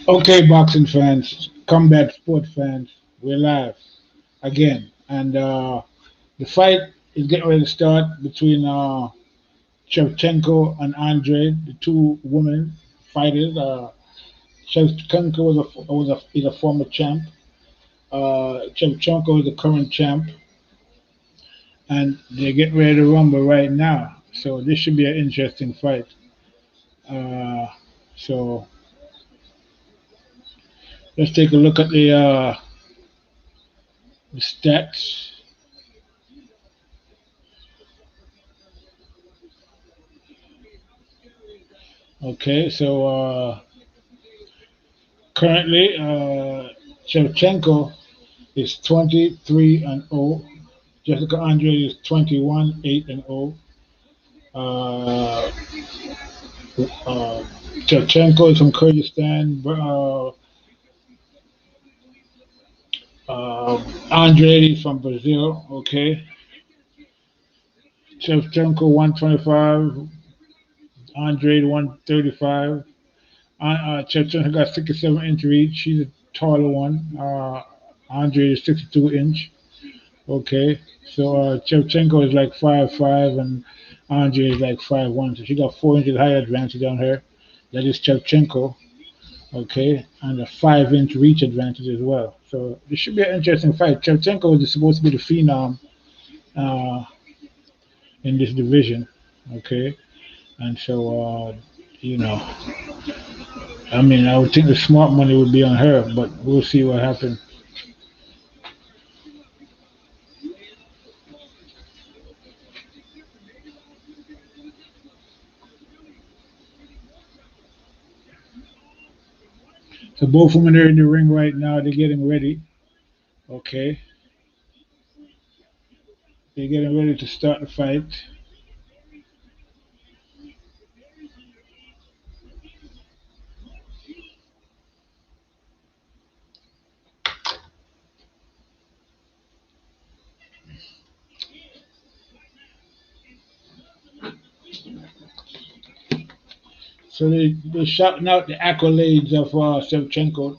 Okay, boxing fans, combat sport fans, we're live again, and the fight is getting ready to start between Shevchenko and Andrade, the two women fighters. Shevchenko is a former champ. Shevchenko is the current champ, and they're getting ready to rumble right now. So this should be an interesting fight. Uh, so let's take a look at the stats. Okay, so currently Shevchenko is 23 and 0. Jessica Andre is 21 8 and 0. Uh, uh, Shevchenko is from Kyrgyzstan. Andre is from Brazil. Okay, Shevchenko 125. Andre 135. Shevchenko got 67-inch reach. She's a taller one. Andre is 62-inch. Okay, so Shevchenko is like 5'5", and Andre is like 5'1", so she got 4 inches higher advantage on her. That is Shevchenko. Okay, and a 5-inch reach advantage as well. So this should be an interesting fight. Shevchenko is supposed to be the phenom uh, in this division. Okay, and so you know, I mean, I would think the smart money would be on her, but we'll see what happens. So both women are in the ring right now. They're getting ready. Okay, they're getting ready to start the fight. So they're shouting out the accolades of Shevchenko.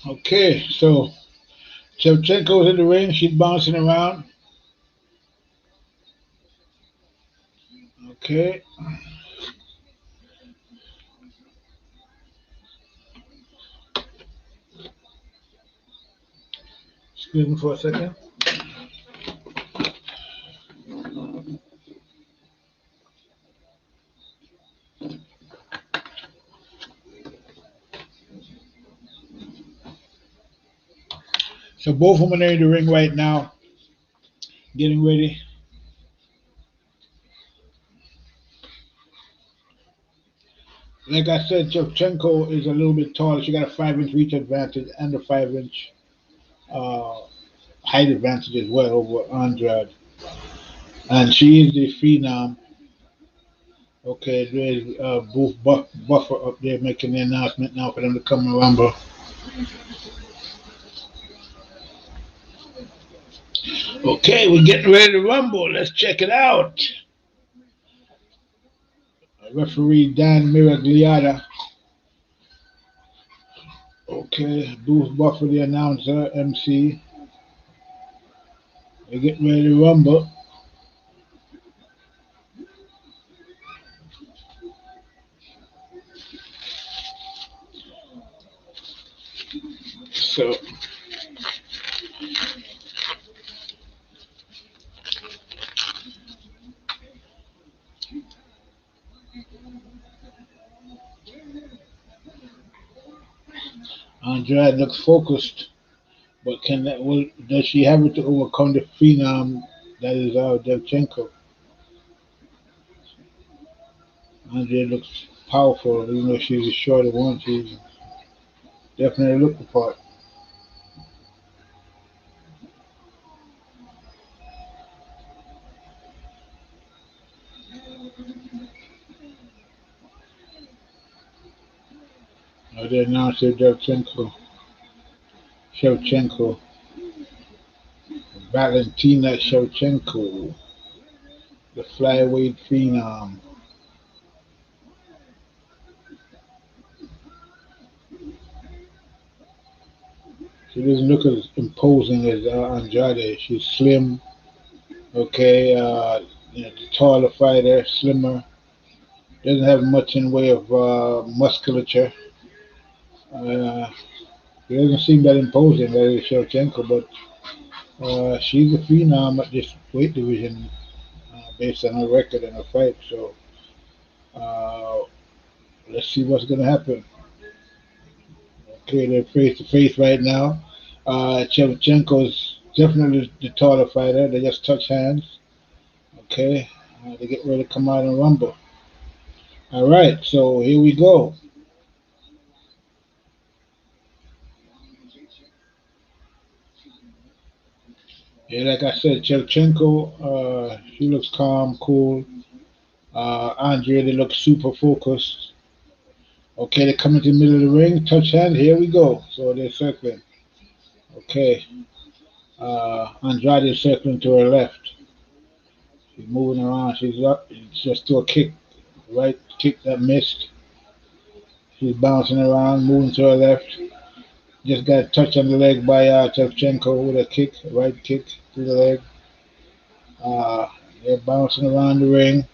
Okay, so Shevchenko's in the ring. She's bouncing around. Okay, excuse me for a second. So both women are in the ring right now, getting ready. Like I said, Shevchenko is a little bit taller. She got a 5-inch reach advantage and a 5-inch uh, height advantage as well over Andrade. And she is the phenom. Okay, there's Buffer up there making the announcement now for them to come and rumble. Okay, we're getting ready to rumble. Let's check it out. Referee Dan Miragliata. Okay, Booth Buffer, the announcer, MC. We're getting ready to rumble. So, Andrade looks focused, but does she have it to overcome the phenom that is Devchenko? Andrade looks powerful, even though she's a shorter one. She's definitely looked the part. They announced it, Shevchenko, Valentina Shevchenko, the flyweight phenom. She doesn't look as imposing as Andrade. She's slim, okay, the taller fighter, slimmer. Doesn't have much in way of musculature. Uh, she doesn't seem that imposing, that is Shevchenko, but she's a phenom at this weight division based on her record and her fight. So uh, let's see what's going to happen. Okay, they're face to face right now. Shevchenko's definitely the taller fighter. They just touch hands. Okay, they get ready to come out and rumble. All right, so here we go. Yeah, like I said, Shevchenko, she looks calm, cool. Andre, they look super focused. Okay, they come into the middle of the ring, touch hand. Here we go. So they're circling. Okay, Andrade is circling to her left. She's moving around. She's up. It's just to a kick, right kick that missed. She's bouncing around, moving to her left. Just got a touch on the leg by Shevchenko with a kick, right kick to the leg. Uh, they're bouncing around the ring.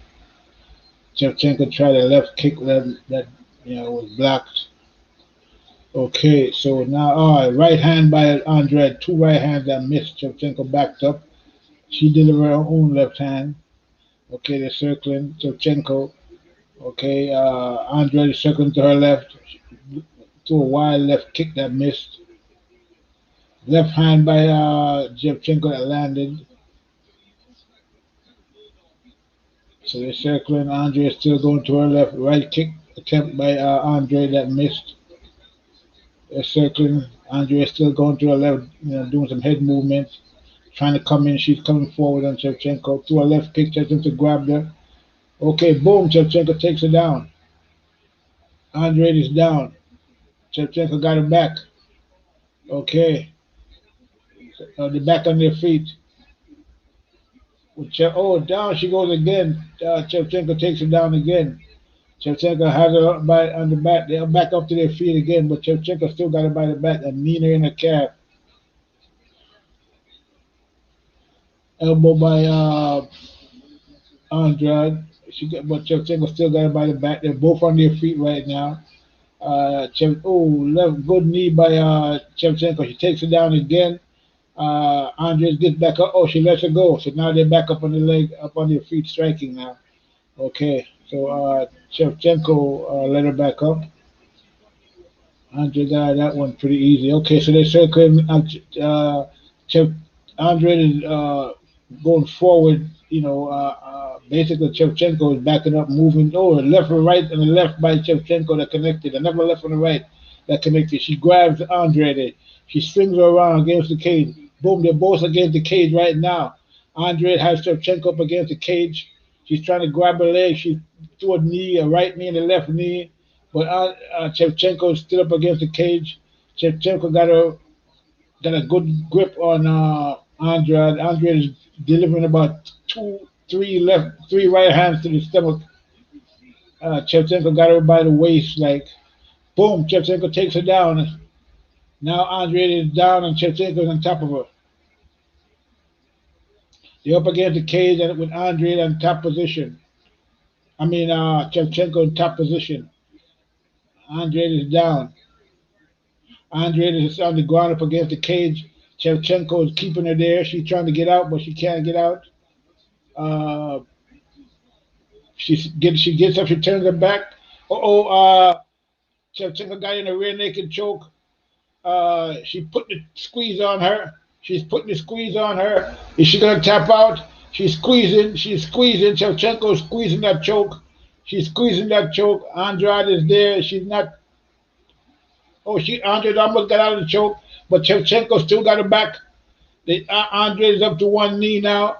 Shevchenko tried a left kick that was blocked. Okay, so now right hand by Andrade, two right hands that missed. Shevchenko backed up. She delivered her own left hand. Okay, they're circling. Shevchenko. Okay, Andrade circling to her left. To a wide left kick that missed. Left hand by Shevchenko that landed. So they're circling. Andre is still going to her left. Right kick attempt by Andre that missed. They're circling. Andre is still going to her left, doing some head movements, trying to come in. She's coming forward on Shevchenko. To her left kick, Shevchenko grabbed her. Okay, boom, Shevchenko takes her down. Andre is down. Shevchenko got her back. Okay. They're back on their feet. Down she goes again. Shevchenko takes her down again. Shevchenko has her on the back. They're back up to their feet again, but Shevchenko still got her by the back and knee her in the calf. Elbow by Andrade. But Shevchenko still got her by the back. They're both on their feet right now. Left good knee by Shevchenko. She takes her down again. Andres gets back up. Oh, she lets her go. So now they're back up on the leg, up on their feet, striking now. Okay, so Shevchenko let her back up. Andre got that one pretty easy. Okay, so they're circling. Andre is going forward. Basically Shevchenko is backing up, moving over left and right, and the left by Shevchenko that connected. Another left and the right that connected. She grabs Andre. She swings her around against the cage. Boom, they're both against the cage right now. Andre has Shevchenko up against the cage. She's trying to grab her leg. She threw a knee, a right knee and a left knee. But Shevchenko is still up against the cage. Shevchenko got a good grip on Andrade. Andrade is delivering about three right hands to the stomach. Shevchenko got her by the waist, like boom. Shevchenko takes her down. Now Andrade is down and Shevchenko is on top of her. They're up against the cage and with Andrade in top position. Shevchenko in top position. Andrade is down. Andrade is on the ground up against the cage. Shevchenko is keeping her there. She's trying to get out, but she can't get out. She gets up. She turns her back. Shevchenko got in a rear naked choke. She put the squeeze on her. She's putting the squeeze on her. Is she gonna tap out? She's squeezing. Shevchenko is squeezing that choke. She's squeezing that choke. Andrade is there. She's not. Andrade almost got out of the choke, but Shevchenko still got her back. Andrade is up to one knee now.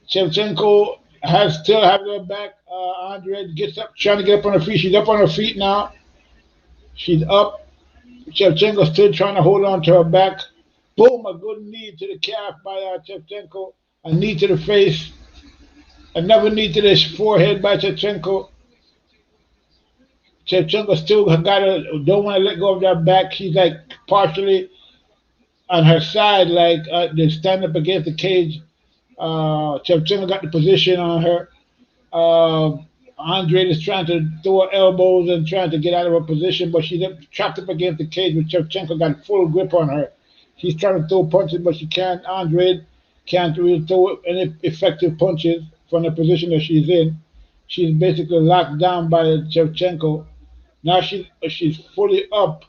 Shevchenko still have her back. Andre gets up, trying to get up on her feet. She's up on her feet now. She's up. Shevchenko still trying to hold on to her back. Boom! A good knee to the calf by Shevchenko. A knee to the face. Another knee to the forehead by Shevchenko. Shevchenko still don't want to let go of that back. She's like partially on her side, like they stand up against the cage. Shevchenko got the position on her. Uh, Andre is trying to throw her elbows and trying to get out of her position, but she's trapped up against the cage. But Shevchenko got full grip on her. She's trying to throw punches, but she can't. Andre can't really throw any effective punches from the position that she's in. She's basically locked down by Shevchenko. Now she's fully up.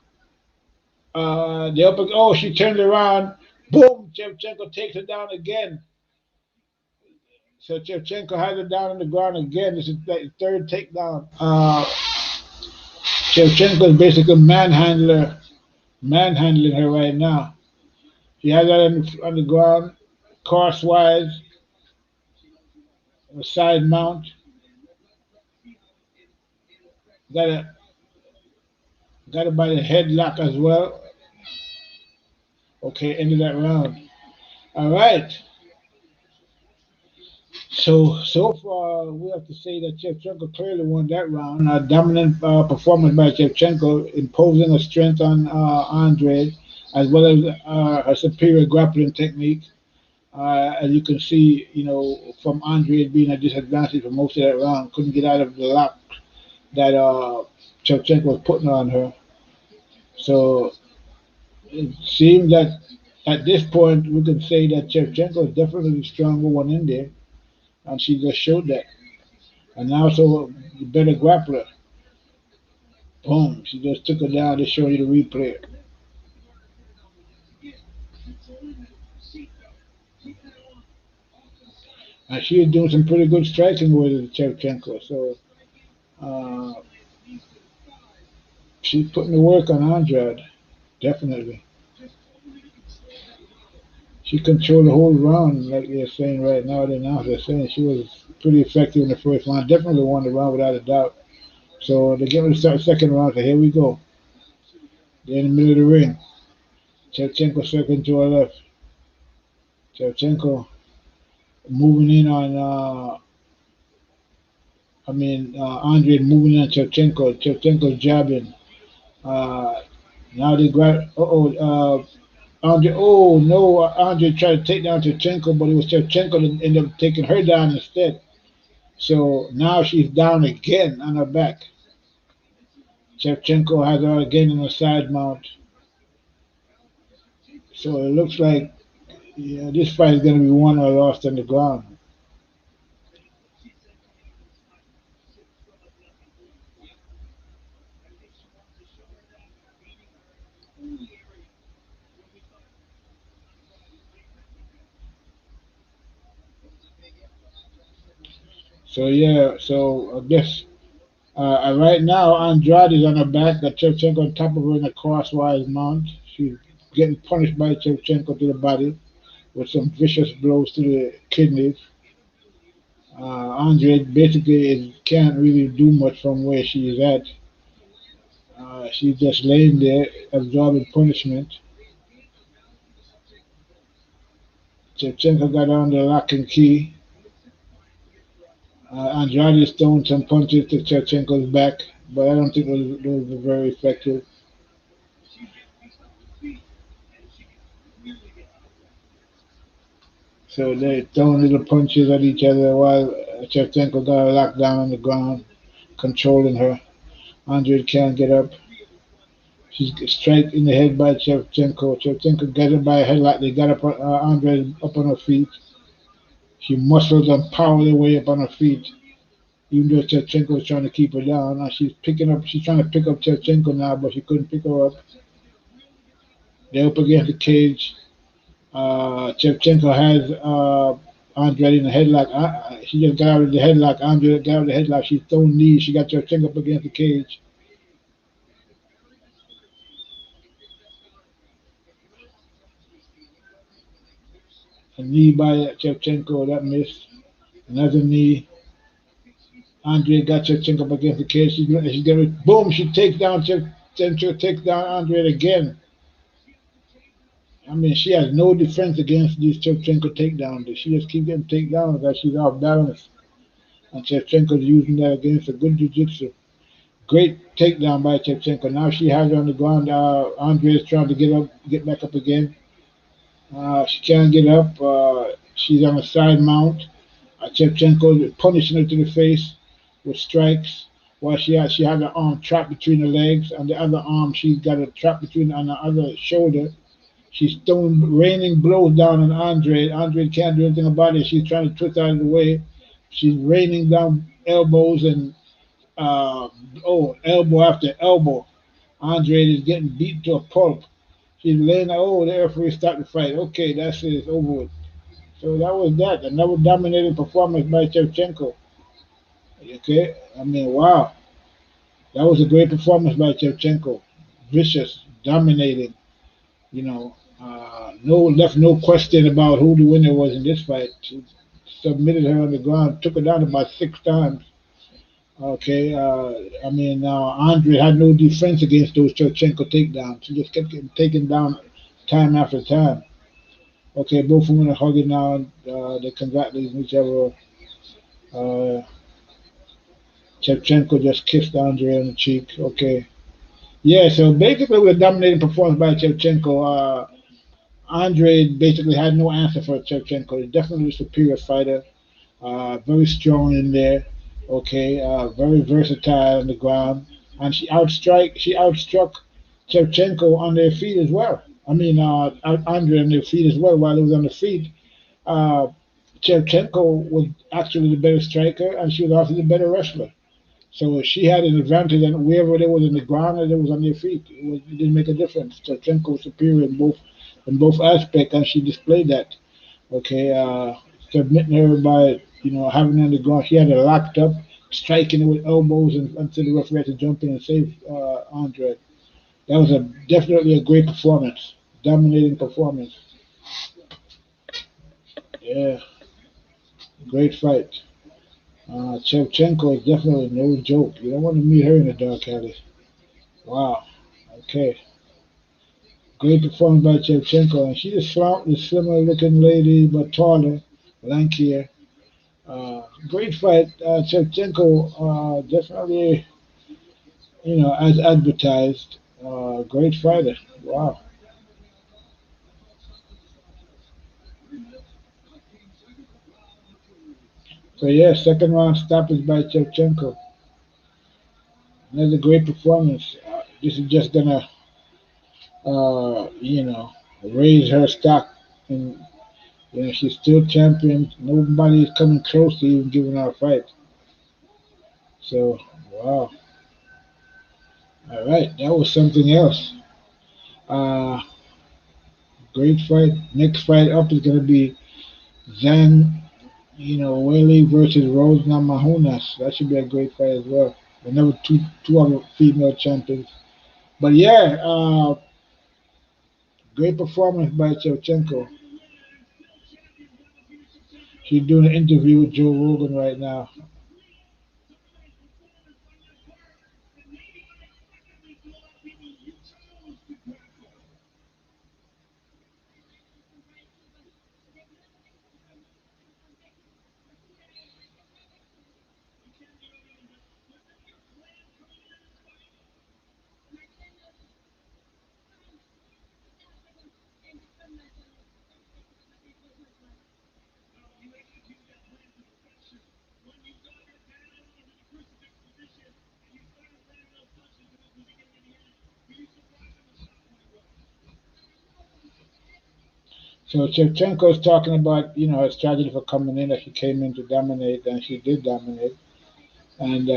Oh, she turned around. Boom! Shevchenko takes her down again. So Shevchenko has her down on the ground again. This is the third takedown. Shevchenko is basically manhandling her right now. She has her on the ground, crosswise, a side mount. Got her by the headlock as well. Okay, end of that round. All right. So far, we have to say that Shevchenko clearly won that round. A dominant performance by Shevchenko, imposing a strength on Andre, as well as her superior grappling technique. As you can see, from Andre being a disadvantage for most of that round, couldn't get out of the lock that Shevchenko was putting on her. So it seems that at this point, we can say that Shevchenko is definitely the stronger one in there, and she just showed that. And now, so the better grappler. Boom! She just took her down to show you the replay. And she is doing some pretty good striking with Shevchenko. So uh, she's putting the work on Andrade, definitely. She controlled the whole round, like they're saying right now. They're saying she was pretty effective in the first round. Definitely won the round without a doubt. So they're getting to start the second round. So here we go. They're in the middle of the ring. Shevchenko circling to her left. Shevchenko moving in on, Andre moving in on Shevchenko. Shevchenko's jabbing. Uh, Now they grab. Andre. Oh no! Andre tried to take down Shevchenko, but it was Shevchenko that ended up taking her down instead. So now she's down again on her back. Shevchenko has her again in a side mount. So it looks like this fight is going to be won or lost on the ground. So I guess right now Andrade is on her back, got Shevchenko on top of her in a crosswise mount. She's getting punished by Shevchenko to the body with some vicious blows to the kidneys. Andre basically can't really do much from where she is at. She's just laying there absorbing punishment. Shevchenko got on the lock and key. Andrade is throwing some punches to Shevchenko's back, but I don't think those were very effective. So they're throwing little punches at each other while Shevchenko got her locked down on the ground, controlling her. Andre can't get up. She's struck in the head by Shevchenko. Shevchenko got her by her headlock. They got up Andre up on her feet. She muscled and powered her way up on her feet, even though Shevchenko was trying to keep her down. Now she's picking up. She's trying to pick up Shevchenko now, but she couldn't pick her up. They're up against the cage. Shevchenko has Andre in the headlock. She just got out of the headlock. Andre got out of the headlock. She's throwing knees. She got Shevchenko up against the cage. A knee by Shevchenko that missed. Another knee. Andre got Shevchenko up against the cage. She's getting boom. She takes down Shevchenko, takes down Andre again. I mean, she has no defense against these Shevchenko takedowns. She just keeps getting takedowns because she's off balance. And Shevchenko's using that against a good jiu-jitsu. Great takedown by Shevchenko. Now she has her on the ground. Andre is trying to get back up again. She can't get up. She's on a side mount. Shevchenko punishing her to the face with strikes. While she had her arm trapped between her legs, and the other arm she's got it trapped between on the other shoulder. She's throwing raining blows down on Andre. Andre can't do anything about it. She's trying to twist out of the way. She's raining down elbows and elbow after elbow. Andre is getting beat to a pulp. She's laying out, the referee stopped the fight. Okay, that's it, it's over with. So that was that. Another dominating performance by Shevchenko. Okay, I mean, wow. That was a great performance by Shevchenko. Vicious, dominating. You know, no question about who the winner was in this fight. She submitted her on the ground, took her down about 6 times. Okay, I mean, Andre had no defense against those Shevchenko takedowns. She just kept getting taken down time after time. Okay, both women are hugging now. They congratulate each other. Uh, Shevchenko just kissed Andre on the cheek. Okay. Yeah, so basically with a dominating performance by Shevchenko, Andre basically had no answer for Shevchenko. He's definitely a superior fighter. Very strong in there. Okay, very versatile on the ground, and she outstruck Shevchenko on their feet as well. I mean, Andre on their feet as well. While he was on the feet, uh, Shevchenko was actually the better striker, and she was also the better wrestler. So she had an advantage, and wherever they was in the ground or they was on their feet, it didn't make a difference. Shevchenko was superior in both aspects, and she displayed that. Okay, submitting her by having her on the ground. She had her locked up, striking her with elbows until the referee had to jump in and save Andre. That was definitely a great performance, dominating performance. Yeah, great fight. Shevchenko is definitely no joke. You don't want to meet her in the dark alley. Wow. Okay. Great performance by Shevchenko, and she's a slimmer looking lady, but taller, lankier. Great fight. Shevchenko definitely, as advertised, great fighter. Wow. So yeah, second round stoppage by Shevchenko. Another great performance. This is just gonna, uh, you know, raise her stock. And she's still champion. Nobody is coming close to even giving her a fight. So wow. All right, that was something else. Uh, Great fight. Next fight up is gonna be ZHANG, WEILI versus Rose NAMAJUNAS. That should be a great fight as well. Another two other female champions. But yeah, great performance by Shevchenko. She's doing an interview with Joe Rogan right now. So Shevchenko is talking about her strategy for coming in. That she came in to dominate, and she did dominate. And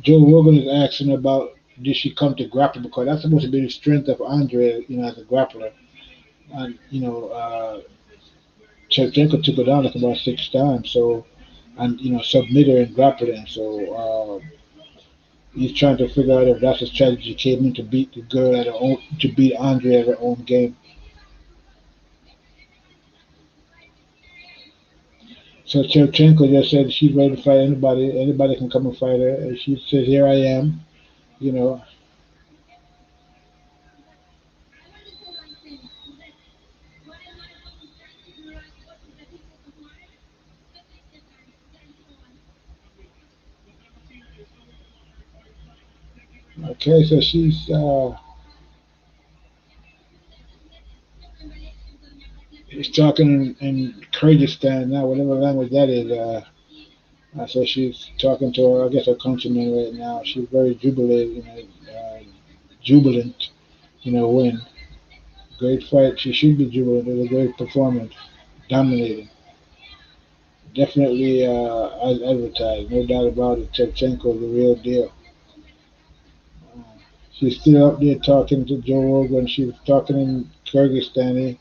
Joe Rogan is asking about did she come to grapple because that's supposed to be the strength of Andre, as a grappler. And Shevchenko took her down like about 6 times. So and submit her and grapple her. So he's trying to figure out if that's a strategy she came in to beat the girl at her own, to beat Andre at her own game. So Shevchenko just said she's ready to fight anybody. Anybody can come and fight her. And she said, "Here I am." You know. Okay, so she's talking in Kyrgyzstan now, whatever language that is. So she's talking to her, I guess, her countrymen right now. She's very jubilant, win. Great fight. She should be jubilant. It was a great performance, dominating. Definitely as advertised, no doubt about it. Shevchenko is the real deal. Uh, she's still up there talking to Joe Rogan. She was talking in Kyrgyzstani.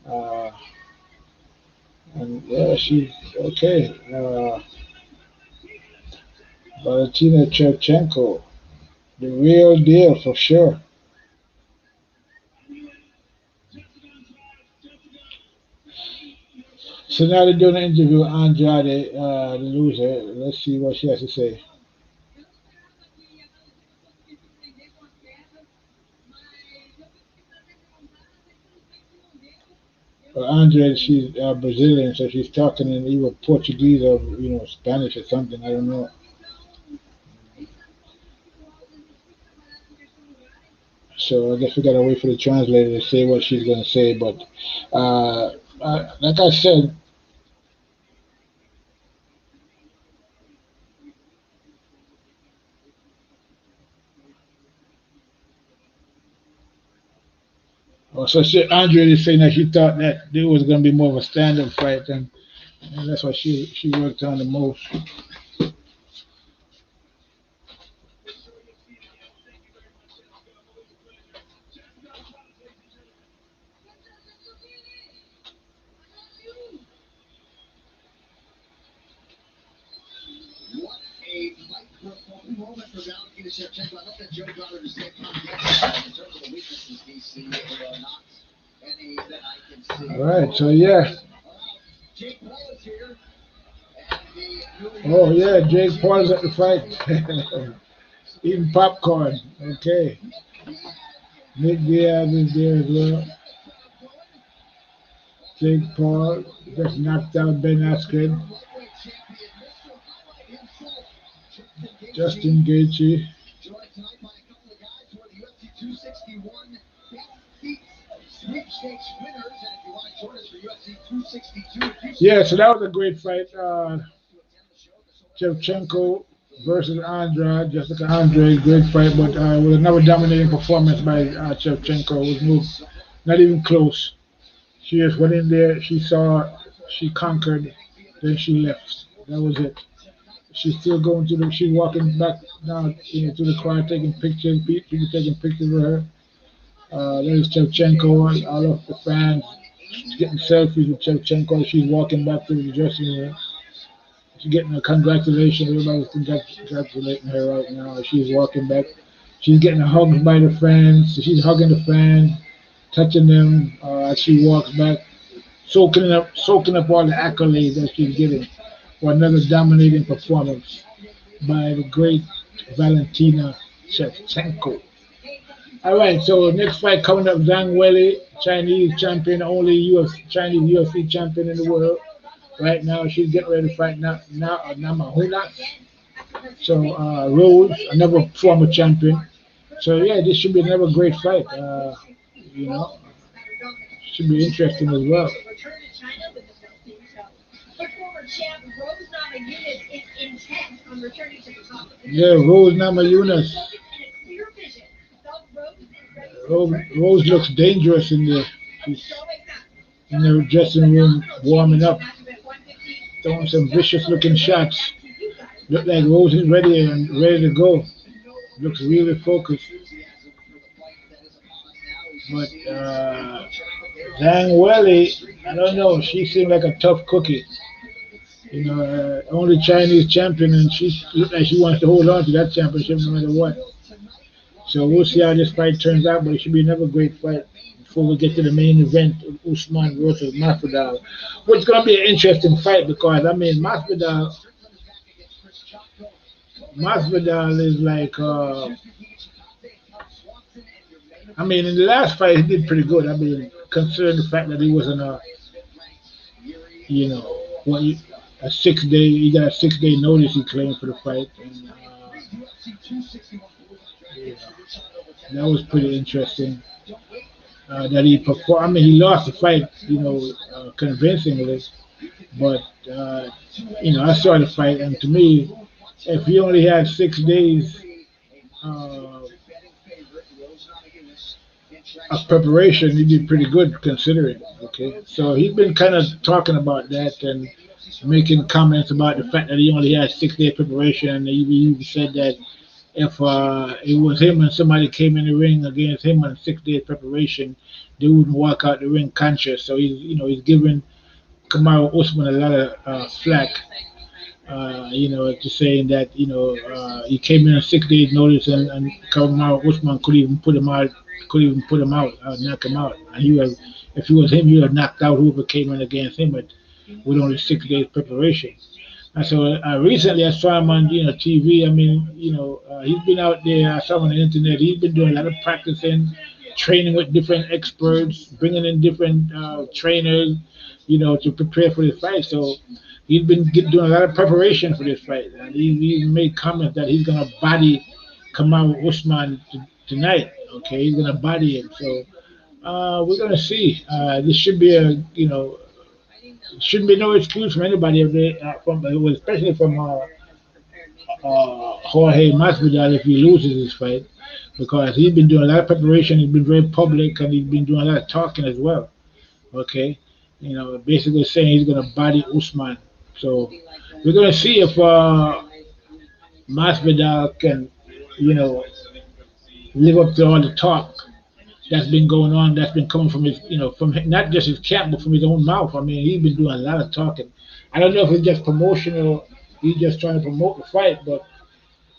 Uh, and yeah, she's okay. Valentina Shevchenko, the real deal for sure. So now they're doing an interview with Andrade, the loser. Let's see what she has to say. Well, Andrade, she's Brazilian, so she's talking in either Portuguese or Spanish or something. I don't know. So I guess we gotta wait for the translator to say what she's gonna say. But like I said, so Andre is saying that she thought that there was gonna be more of a stand-up fight, and that's what she worked on the most. All right, so yeah. Oh yeah, Jake Paul's at the fight, eating popcorn. Okay, Nick Diaz is there as well. Jake Paul just knocked out Ben Askren. Justin Gaethje. Yeah, so that was a great fight. Shevchenko versus Andrade, Jessica Andrade, great fight, but with another dominating performance by Shevchenko. It was not even close. She just went in there, she saw, she conquered, then she left. That was it. She's still going to she's walking back down to the crowd, taking pictures, people taking pictures with her. There's Shevchenko, all of the fans getting selfies with Shevchenko. She's walking back to the dressing room. She's getting a congratulations. Everybody's congratulating her right now. She's walking back. She's getting hugged by the fans. She's hugging the fans, touching them as she walks back, soaking up all the accolades that she's getting for another dominating performance by the great Valentina Shevchenko. All right, so next fight coming up, ZHANG WEILI, Chinese champion, only Chinese UFC champion in the world. Right now, she's getting ready to fight NAMAJUNAS. So Rose, another former champion. So yeah, this should be another great fight. Should be interesting as well. Yeah, Rose NAMAJUNAS. Rose looks dangerous in there. She's in the dressing room warming up, throwing some vicious looking shots. Look like Rose is ready to go. Looks really focused. But ZHANG WEILI, I don't know. She seemed like a tough cookie. Only Chinese champion, and she looked like she wants to hold on to that championship no matter what. So we'll see how this fight turns out, but it should be another great fight. before we get to the main event, Usman versus Masvidal, which is going to be an interesting fight because I mean Masvidal is like I mean in the last fight he did pretty good. I mean considering the fact that he was in a you know what a 6 day he got a 6 day notice he claimed for the fight and yeah, that was pretty interesting. That he performed. I mean, he lost the fight, convincingly. But I saw the fight, and to me, if he only had 6 days uh, of preparation, he did pretty good considering. Okay, so he's been kind of talking about that and making comments about the fact that he only had 6 day preparation, and he even said that if it was him and somebody came in the ring against him on 6 day preparation, they wouldn't walk out the ring conscious. So he's giving Kamaru Usman a lot of flack. Just saying that he came in on 6 days notice and Kamaru Usman could even put him out, knock him out. And if he was him, he would have knocked out whoever came in against him with only 6 days preparation. And so recently I saw him on TV. I mean, he's been out there. I saw him on the internet. He's been doing a lot of practicing, training with different experts, bringing in different trainers, to prepare for this fight. So he's been doing a lot of preparation for this fight. And he made comments that he's gonna body Kamaru Usman tonight. Okay, he's gonna body him. So we're gonna see. This should be shouldn't be no excuse from anybody if especially from Jorge Masvidal if he loses this fight, because he's been doing a lot of preparation. He's been very public and he's been doing a lot of talking as well. Okay, basically saying he's gonna body Usman. So we're gonna see if Masvidal can, you know, live up to all the talk that's been going on, that's been coming from his, from not just his camp, but from his own mouth. I mean, he's been doing a lot of talking. I don't know if it's just promotional, he's just trying to promote the fight, but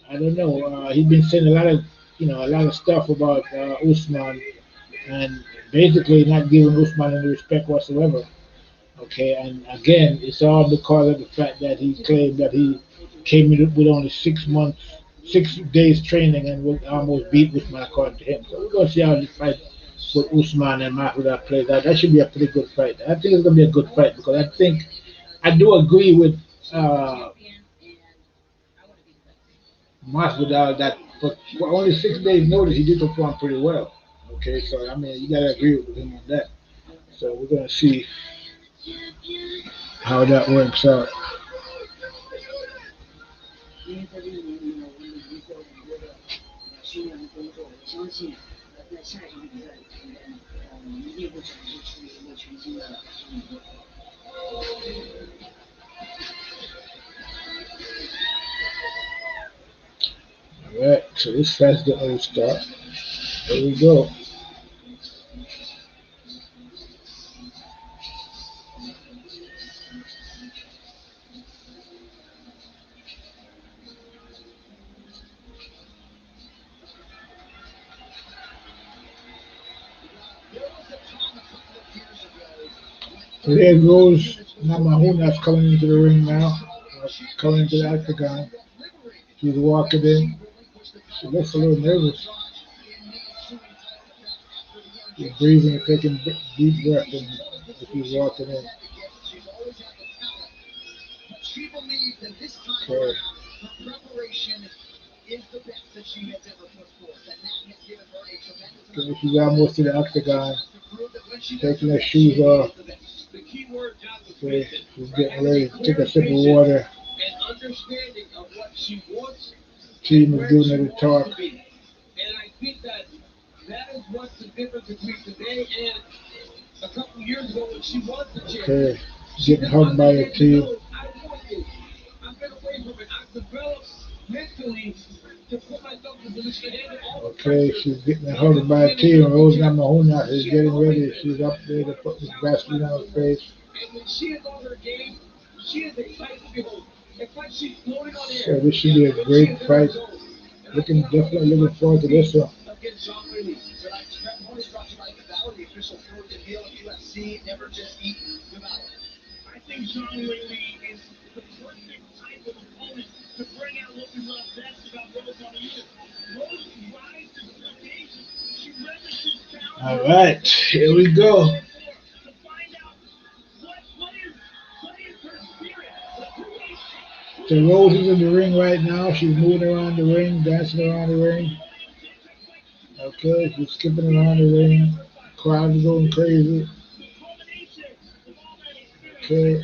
I don't know. He's been saying a lot of stuff about Usman, and basically not giving Usman any respect whatsoever. Okay, and again, it's all because of the fact that he claimed that he came in with only 6 months, 6 days training and will almost beat Usman according to him. So we're going to see how the fight with Usman and Masvidal plays out. That should be a pretty good fight. I think it's going to be a good fight because I do agree with Masvidal that for only 6 days notice he did perform pretty well. Okay, so I mean you got to agree with him on that. So we're going to see how that works out. All right, so this fight's going to start. There we go. So there goes NAMAJUNAS coming into the ring now, coming into the octagon. She's walking in. She looks a little nervous. She's breathing and taking deep breaths as she's walking in. Okay. Okay, she's almost to the octagon, taking her shoes off. Okay, she's getting ready to take a sip of water. Team is giving her the talk. Okay, getting hugged by the team. Okay, she's getting hugged by a team. Rose NAMAJUNAS is getting ready. She's up there to put this basket on her face. So this should be a great fight. Definitely looking forward to this one. I think Zhang WEILI is the perfect type of opponent to bring out what we love best about Rose Namajunas. Rose rises to the occasion. She relishes challenge. All right, here we go. To find out what is her spirit. So Rose is in the ring right now. She's moving around the ring, dancing around the ring. Okay, she's skipping around the ring. Crowd is going crazy. Okay.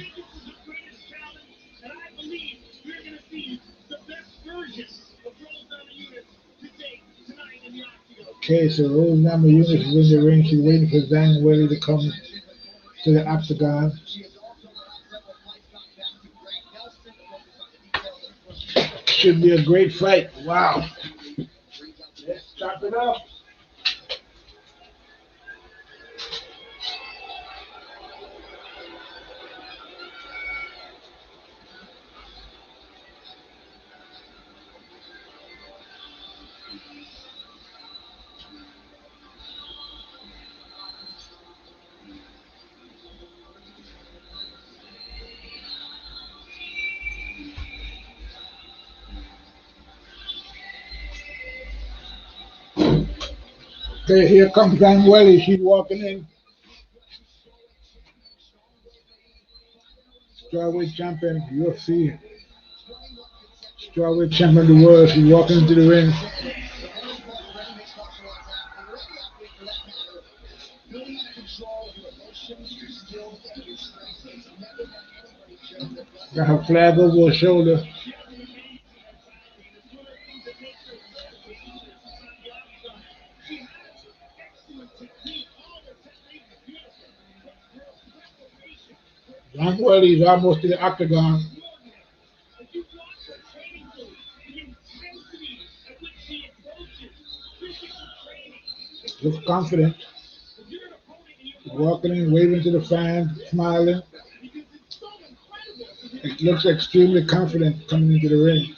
Okay, so Rose Namajunas is in the ring. She's waiting for ZHANG WEILI to come to the octagon. Should be a great fight. Wow. Let's chop it up. Okay, here comes ZHANG WEILI. She's walking in. Strawweight champion, UFC. Strawweight champion of the world. She's walking into the ring. Got her flag over her shoulder. ZHANG WEILI is almost to the octagon. Looks confident. Walking in, waving to the fans, smiling. It looks extremely confident coming into the ring.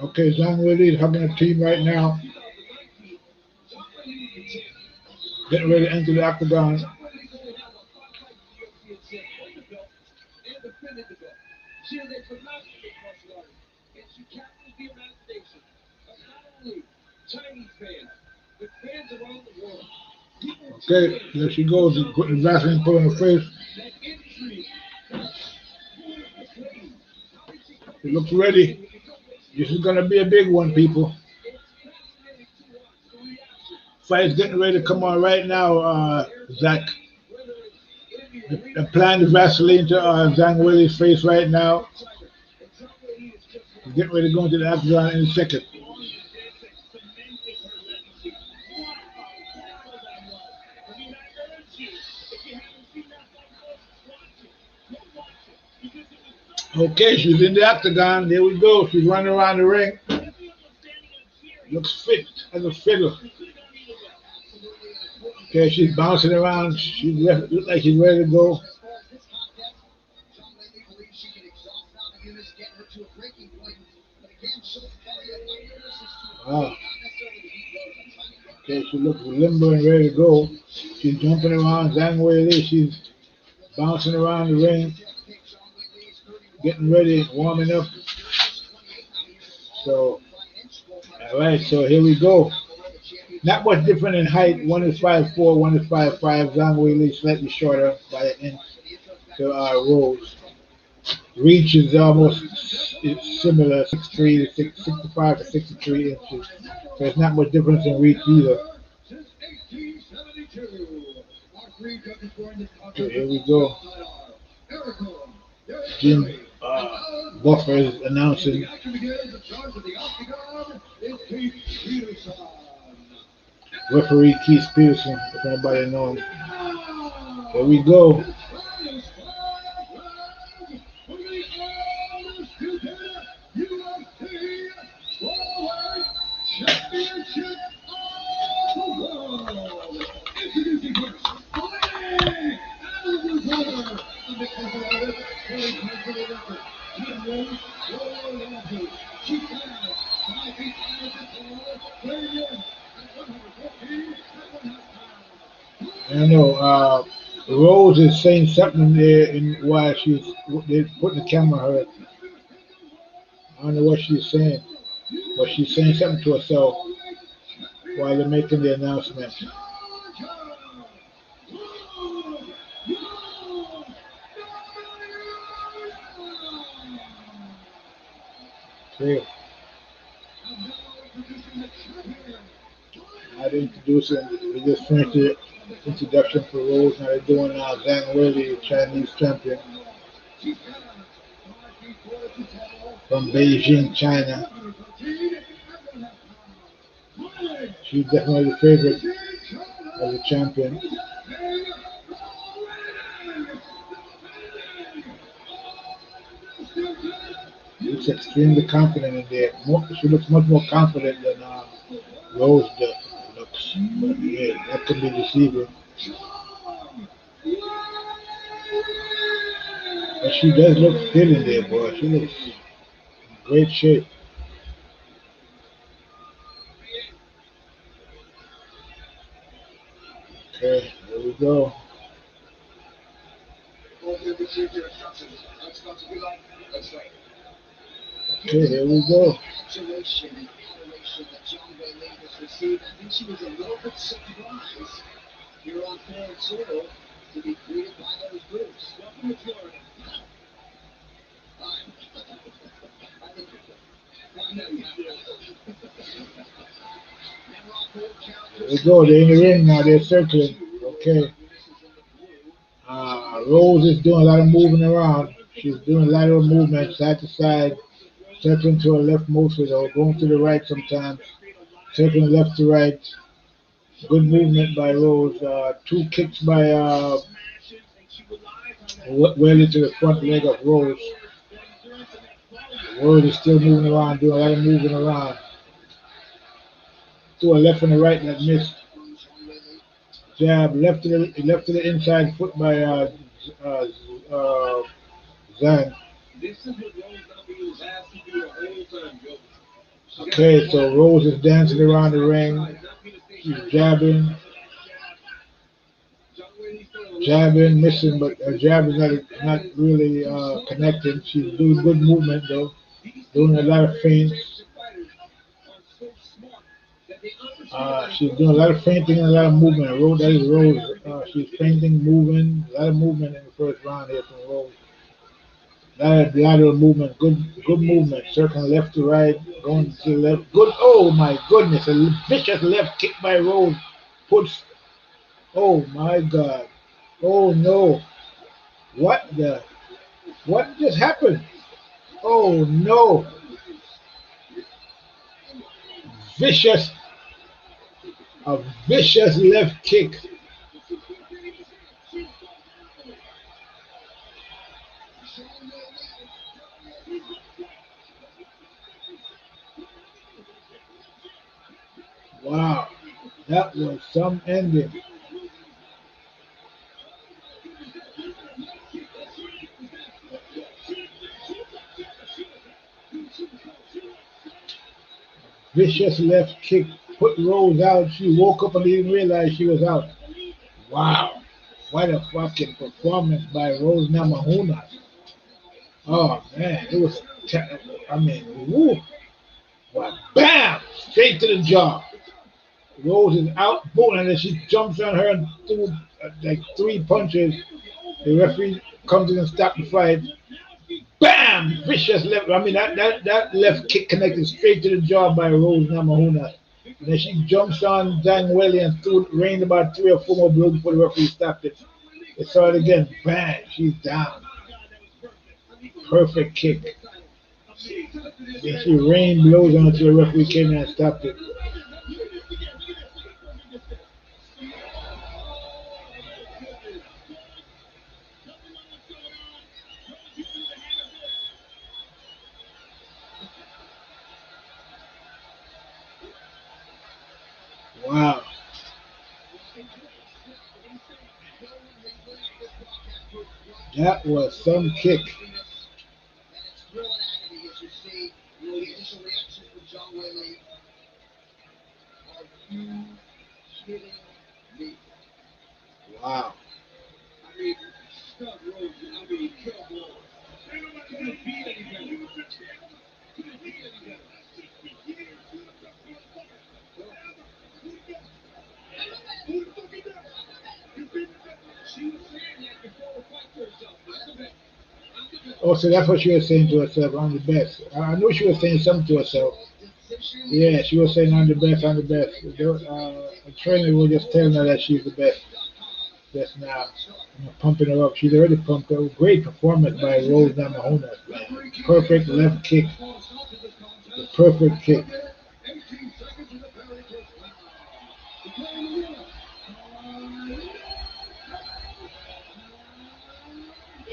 Okay, ZHANG WEILI is hugging a team right now. Getting ready to enter the octagon. Okay, there she goes, putting Vaseline put on her face. She looks ready. This is gonna be a big one, people. Fight's getting ready to come on right now, Zach. Applying the Vaseline to ZHANG WEILI's face right now. He's getting ready to go into the octagon in a second. Okay, she's in the octagon. There we go. She's running around the ring. Looks fit as a fiddle. Okay, she's bouncing around. She looks like she's ready to go. Wow. Okay, she looks limber and ready to go. She's jumping around ZHANG WEILI. She's bouncing around the ring, getting ready, warming up. So, all right, so here we go. Not much different in height. One is 5'4", one is 5'5". ZHANG WEILI slightly shorter by an inch to Rose. Reach is almost similar, 6'3" to 65 to 63 inches. So it's not much difference in reach either. Okay, here we go. Jim Buffer is announcing. Referee Keith Peterson, if anybody knows him. Here we go. I don't know. Rose is saying something there in while they're putting the camera on her. I don't know what she's saying, but she's saying something to herself while they're making the announcement. Okay. Not introducing, we just finished the introduction for Rose. Now they're doing ZHANG, the Chinese champion from Beijing, China. She's definitely the favorite as a champion. Looks extremely confident in there. She looks much more confident than Rose looks. But yeah, that could be deceiving. But she does look fit in there, boy. She looks in great shape. Okay, there we go. Okay, here we go. There we go. They're in the ring now. They're circling. Okay. Rose is doing a lot of moving around. She's doing a lot of movement side to side, circling to her left mostly, though, going to the right sometimes, circling left to right. Good movement by Rose. Two kicks by WEILI to the front leg of Rose. Rose is still moving around, doing a lot of moving around. To a left and a right that missed. Jab left to the inside foot by uh, uh, ZHANG. Okay, so Rose is dancing around the ring. She's jabbing, missing, but her jab is not really connecting. She's doing good movement though, doing a lot of feints. She's doing a lot of feinting and a lot of movement. Rose, that is Rose. She's feinting, moving, a lot of movement in the first round here from Rose. Lateral movement, good movement, circling left to right, going to the left. Good. Oh my goodness, a vicious left kick by Rose puts. Oh my God. Oh no. What the? What just happened? Oh no. Vicious, a vicious left kick. Wow. That was some ending. Vicious left kick put Rose out. She woke up and didn't realize she was out. Wow. What a fucking performance by Rose Namajunas. Oh man, it was. I mean, woo. What? Bam! Straight to the jaw. Rose is out, boom, and then she jumps on her and threw like three punches. The referee comes in and stops the fight. Bam! Vicious left. I mean, that left kick connected straight to the jaw by Rose Namajunas. And then she jumps on Dan Welly and rained about three or four more blows before the referee stopped it. They saw it again. Bang! She's down. Perfect kick. Then she rained blows on it until the referee came in and stopped it. Wow. That was some kick. Wow. I mean, Scott Rose, I mean, come on. Ain't nobody gonna beat anybody. You was the champ. Couldn't beat anybody. 60 years. Who the fuck you fucking? Who the fuck is that? You beat the best. She was saying that before the fight to herself. I'm the best. Oh, so that's what she was saying to herself. I'm the best. I knew she was saying something to herself. Yeah, she was saying I'm the best. I'm the best. A trainer was just telling her that she's the best. Best now. Pumping her up. She's already pumped up. Great performance by Rose Namajunas, man. Perfect left kick. The perfect kick.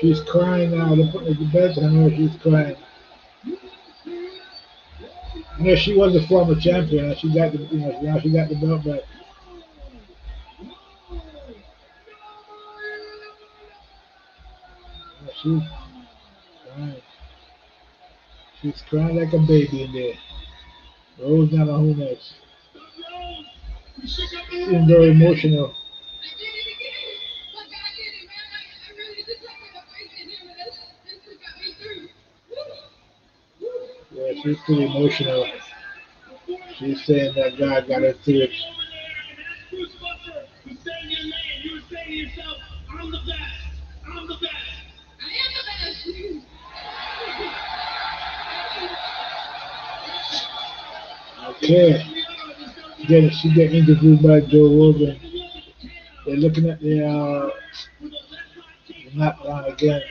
She's crying now. They put the belt on her. She's crying. You know, she was a former champion, and she got the, now she got the belt back. She's crying. She's crying like a baby in there. Rose Namajunas. She's very emotional. Yeah, she's pretty emotional. She's saying that God got her through it. Okay. Again, she get interviewed by Joe Rogan. They're looking at the knockdown again.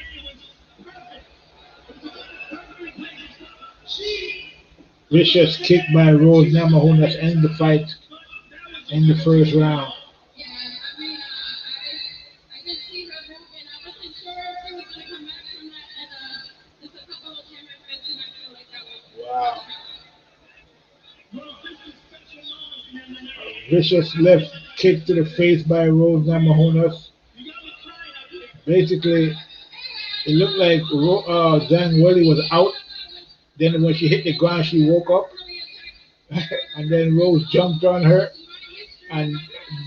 Vicious kick by Rose Namajunas end the fight in the first round. Wow. Vicious left kick to the face by Rose Namajunas. Basically, it looked like Zhang Weili was out. Then when she hit the ground, she woke up. And then Rose jumped on her and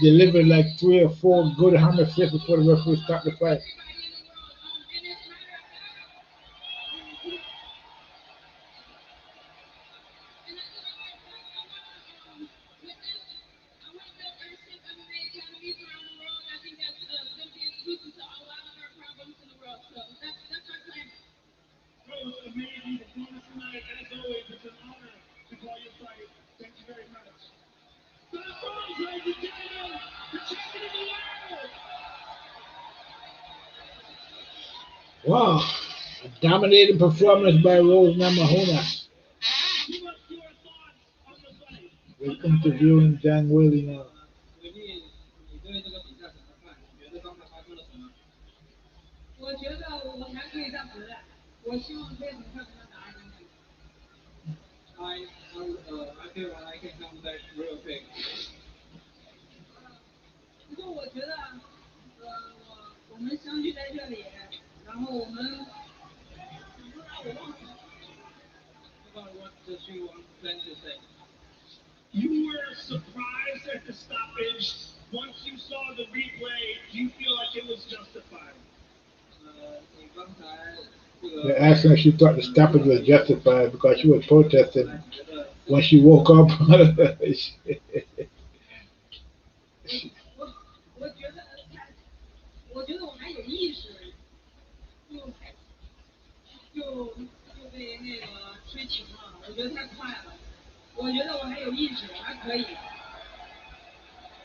delivered like 3 or 4 good hammer fists before the referee stopped the fight. Wow. A dominating performance by Rose Namajunas. We're interviewing Zhang Weili now. You were surprised at the stoppage. Once you saw the replay, do you feel like it was justified? They asked her if she thought the stoppage was justified because she was protesting when she woke up.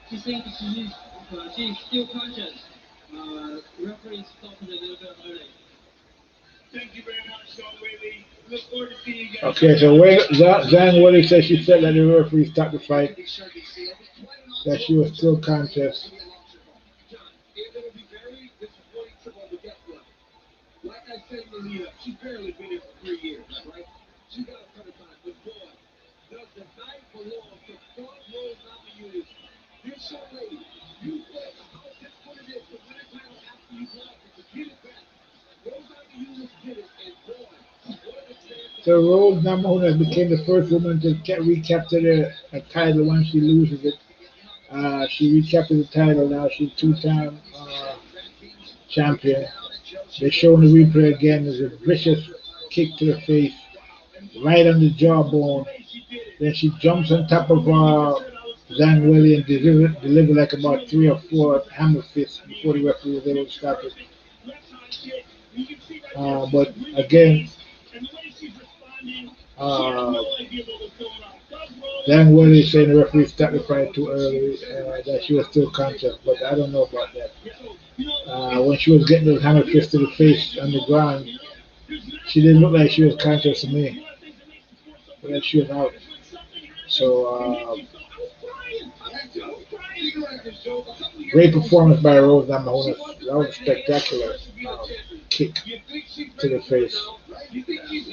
She seems she's still conscious. Referee stopped it a little bit early. Thank you very much, John Whaley. Look forward to seeing you guys. Okay, so Zhang Weili said she said that the referee stopped the fight, that she was still conscious. It'll be very disappointing to all the death blood. Like I said in the lead up, she's barely been here for 3 years, right? She got a ton of time, but boy, does the night belong to front row Namajunas. This young lady, you play how difficult it is to win a title after you've lost it, to get it back. Rose Namajunas did it, and boy, what an example. So Rose Namajunas became the first woman to recapture a title once she loses it. She recaptured the title. Now she's two-time champion. They're showing the replay again. There's a vicious kick to the face, right on the jawbone. Then she jumps on top of Zhang Weili and deliver like about 3 or 4 hammer fists before the referee was able to stop it. But again, uh, Zhang Weili is saying the referee stopped the fight too early, that she was still conscious, but I don't know about that. When she was getting those hammer fists to the face on the ground, she didn't look like she was conscious to me, but that she was out. So, great performance by Rose Namajunas. That was a spectacular kick to the face.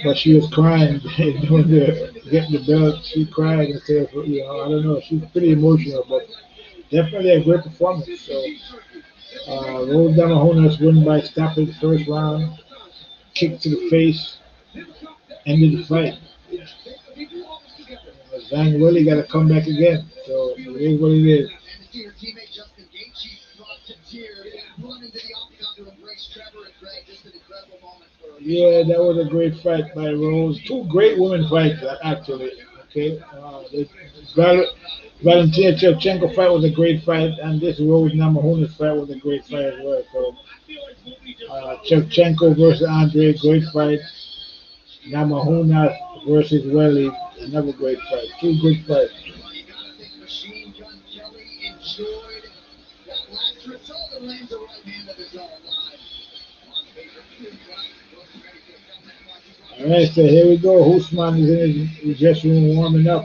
But she was crying doing getting the belt. She cried instead of, I don't know. She's pretty emotional, but definitely a great performance. So, Rose Namajunas won by stopping the first round, kick to the face, ended the fight. Zhang Weili got to come back again. So it is what it is. Yeah, that was a great fight by Rose. Two great women fights, actually. Okay, Valentina Shevchenko fight was a great fight, and this Rose Namajunas fight was a great fight as well. So Shevchenko versus Andre, great fight. Namajunas versus Weili, another great fight. Two good fights. All right, so here we go. Usman is in his dressing room warming up.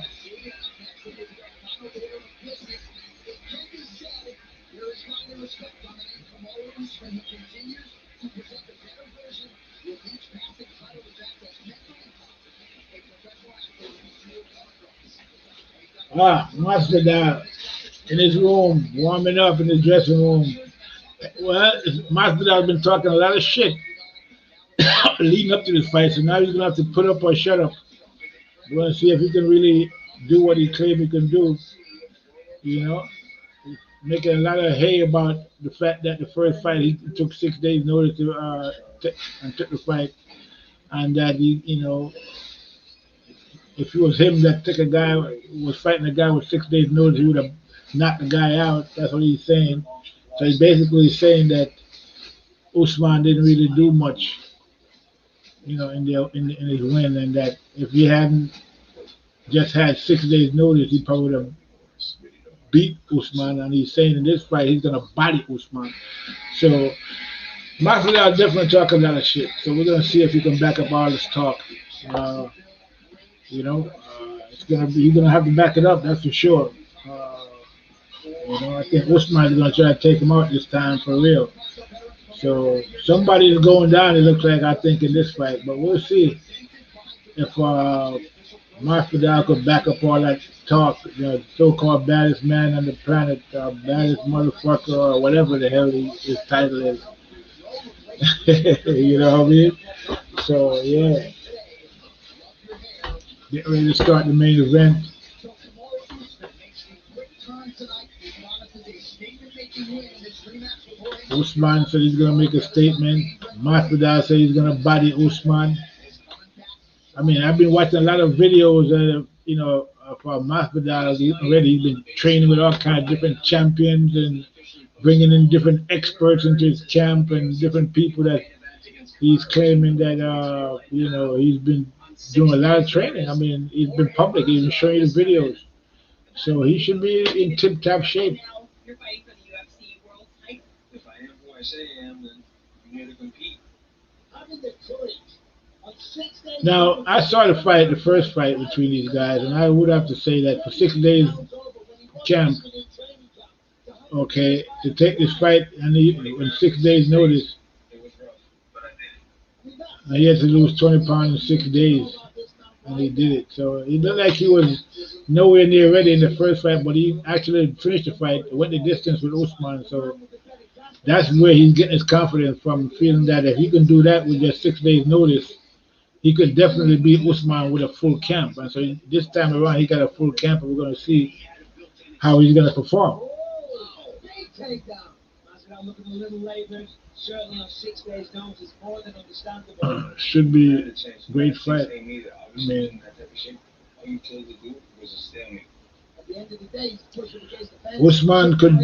Masvidal in his room, warming up in his dressing room. Well, Masvidal has been talking a lot of shit leading up to this fight, so now he's gonna have to put up or shut up. We're gonna see if he can really do what he claimed he can do. You know, making a lot of hay about the fact that the first fight he took 6 days notice to and took the fight, and that if it was him that took a guy was fighting a guy with 6 days notice, he would have knocked the guy out. That's what he's saying. So he's basically saying that Usman didn't really do much, in his win, and that if he hadn't just had 6 days notice, he probably would have beat Usman. And he's saying in this fight he's gonna body Usman. So Masvidal definitely talking a lot of shit. So we're gonna see if he can back up all this talk. It's gonna be, you're gonna have to back it up. That's for sure. I think Usman is gonna try to take him out this time for real. So somebody's going down. It looks like, I think, in this fight, but we'll see if Masvidal could back up all that talk. So-called baddest man on the planet, baddest motherfucker, or whatever the hell his title is. You know what I mean? So yeah. Get ready to start the main event. Usman said he's going to make a statement. Masvidal said he's going to body Usman. I mean, I've been watching a lot of videos, for Masvidal already. He's been training with all kinds of different champions and bringing in different experts into his camp and different people that he's claiming that, he's been doing a lot of training. I mean, he's been public. He's been showing you the videos. So he should be in tip-top shape. Now, I saw the first fight between these guys, and I would have to say that for 6 days camp, okay, to take this fight and in 6 days notice, and he had to lose 20 pounds in 6 days, and he did it. So it looked like he was nowhere near ready in the first fight, but he actually finished the fight, went the distance with Usman. So that's where he's getting his confidence from, feeling that if he can do that with just 6 days notice, he could definitely beat Usman with a full camp. And so this time around, he got a full camp, and we're going to see how he's gonna perform. Big takedown. Masvidal looking a little labored. Certainly on 6 days' notice is more than understandable. Should be a great fight. I mean, At the end of the day, he's pushing against the fence. Usman could,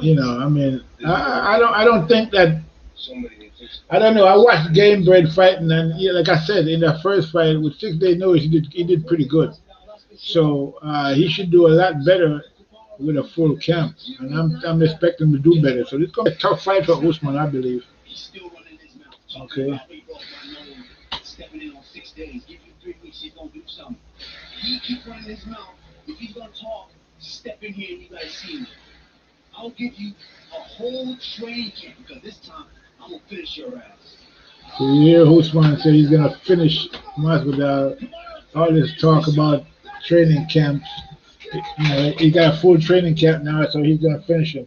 you know, I mean, I don't think that. I don't know. I watched Gamebred fighting, and yeah, like I said, in the first fight with 6 days notice, he did pretty good. So he should do a lot better with a full camp, and I'm expecting him to do better. So it's gonna be a tough fight for Usman, I believe. Okay. Stepping in on 6 days, give you 3 weeks, he's gonna do something. He keep running his mouth. If he's gonna talk, step in here and you guys see him. I'll give you a whole training camp because this time I'm gonna finish your ass. So you hear Usman say he's gonna finish Masvidal. All this talk about training camps. You know, he got a full training camp now, so he's gonna finish him.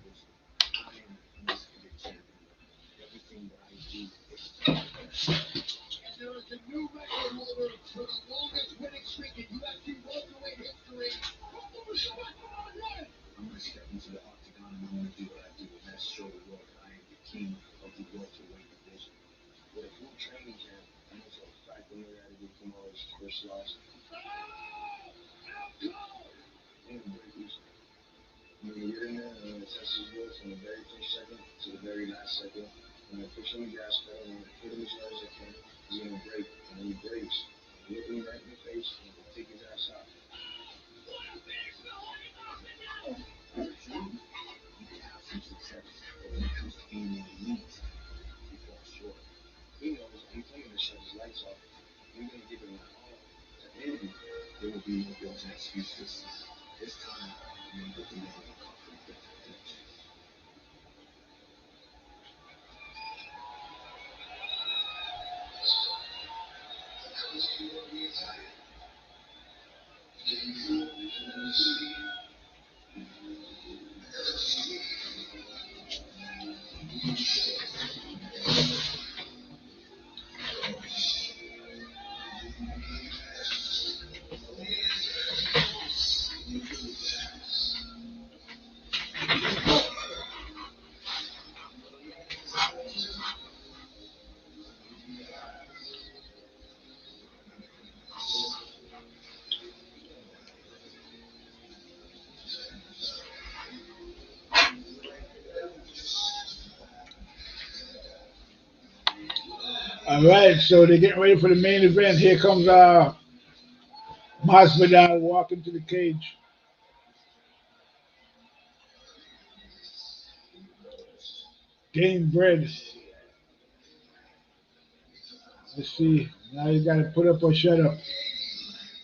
All right, so they're getting ready for the main event. Here comes Masvidal walking to the cage. Gamebred. Let's see. Now you got to put up or shut up.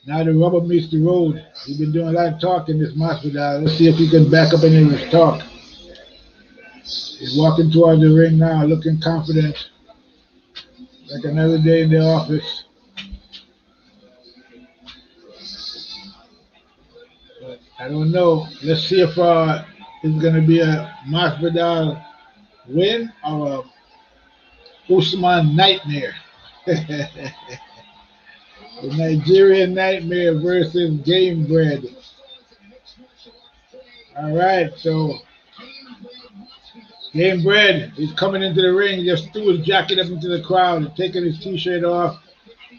Now the rubber meets the road. He's been doing a lot of talking, this Masvidal. Let's see if he can back up any of his talk. He's walking towards the ring now, looking confident, like another day in the office. But I don't know. Let's see if it's going to be a Masvidal win or a Usman nightmare. The Nigerian nightmare versus Gamebred. All right, so Gamebred is coming into the ring. He just threw his jacket up into the crowd and taking his t-shirt off,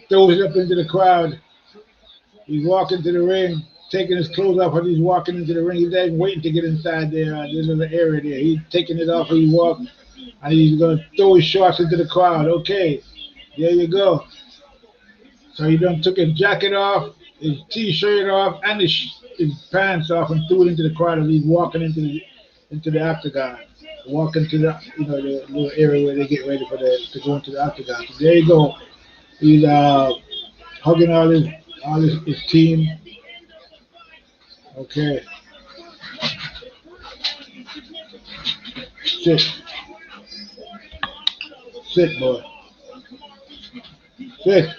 throws it up into the crowd. He's walking to the ring, taking his clothes off, and he's walking into the ring. He's not even waiting to get inside there. There's a little area there. He's taking it off when he walks, and he's going to throw his shorts into the crowd. Okay, there you go. So he done took his jacket off, his t-shirt off, and his pants off, and threw it into the crowd as he's walking into the octagon. Walking to the the little area where they get ready to go into the octagon. So there you go. He's hugging all his team. Okay. Sit, boy. Sit.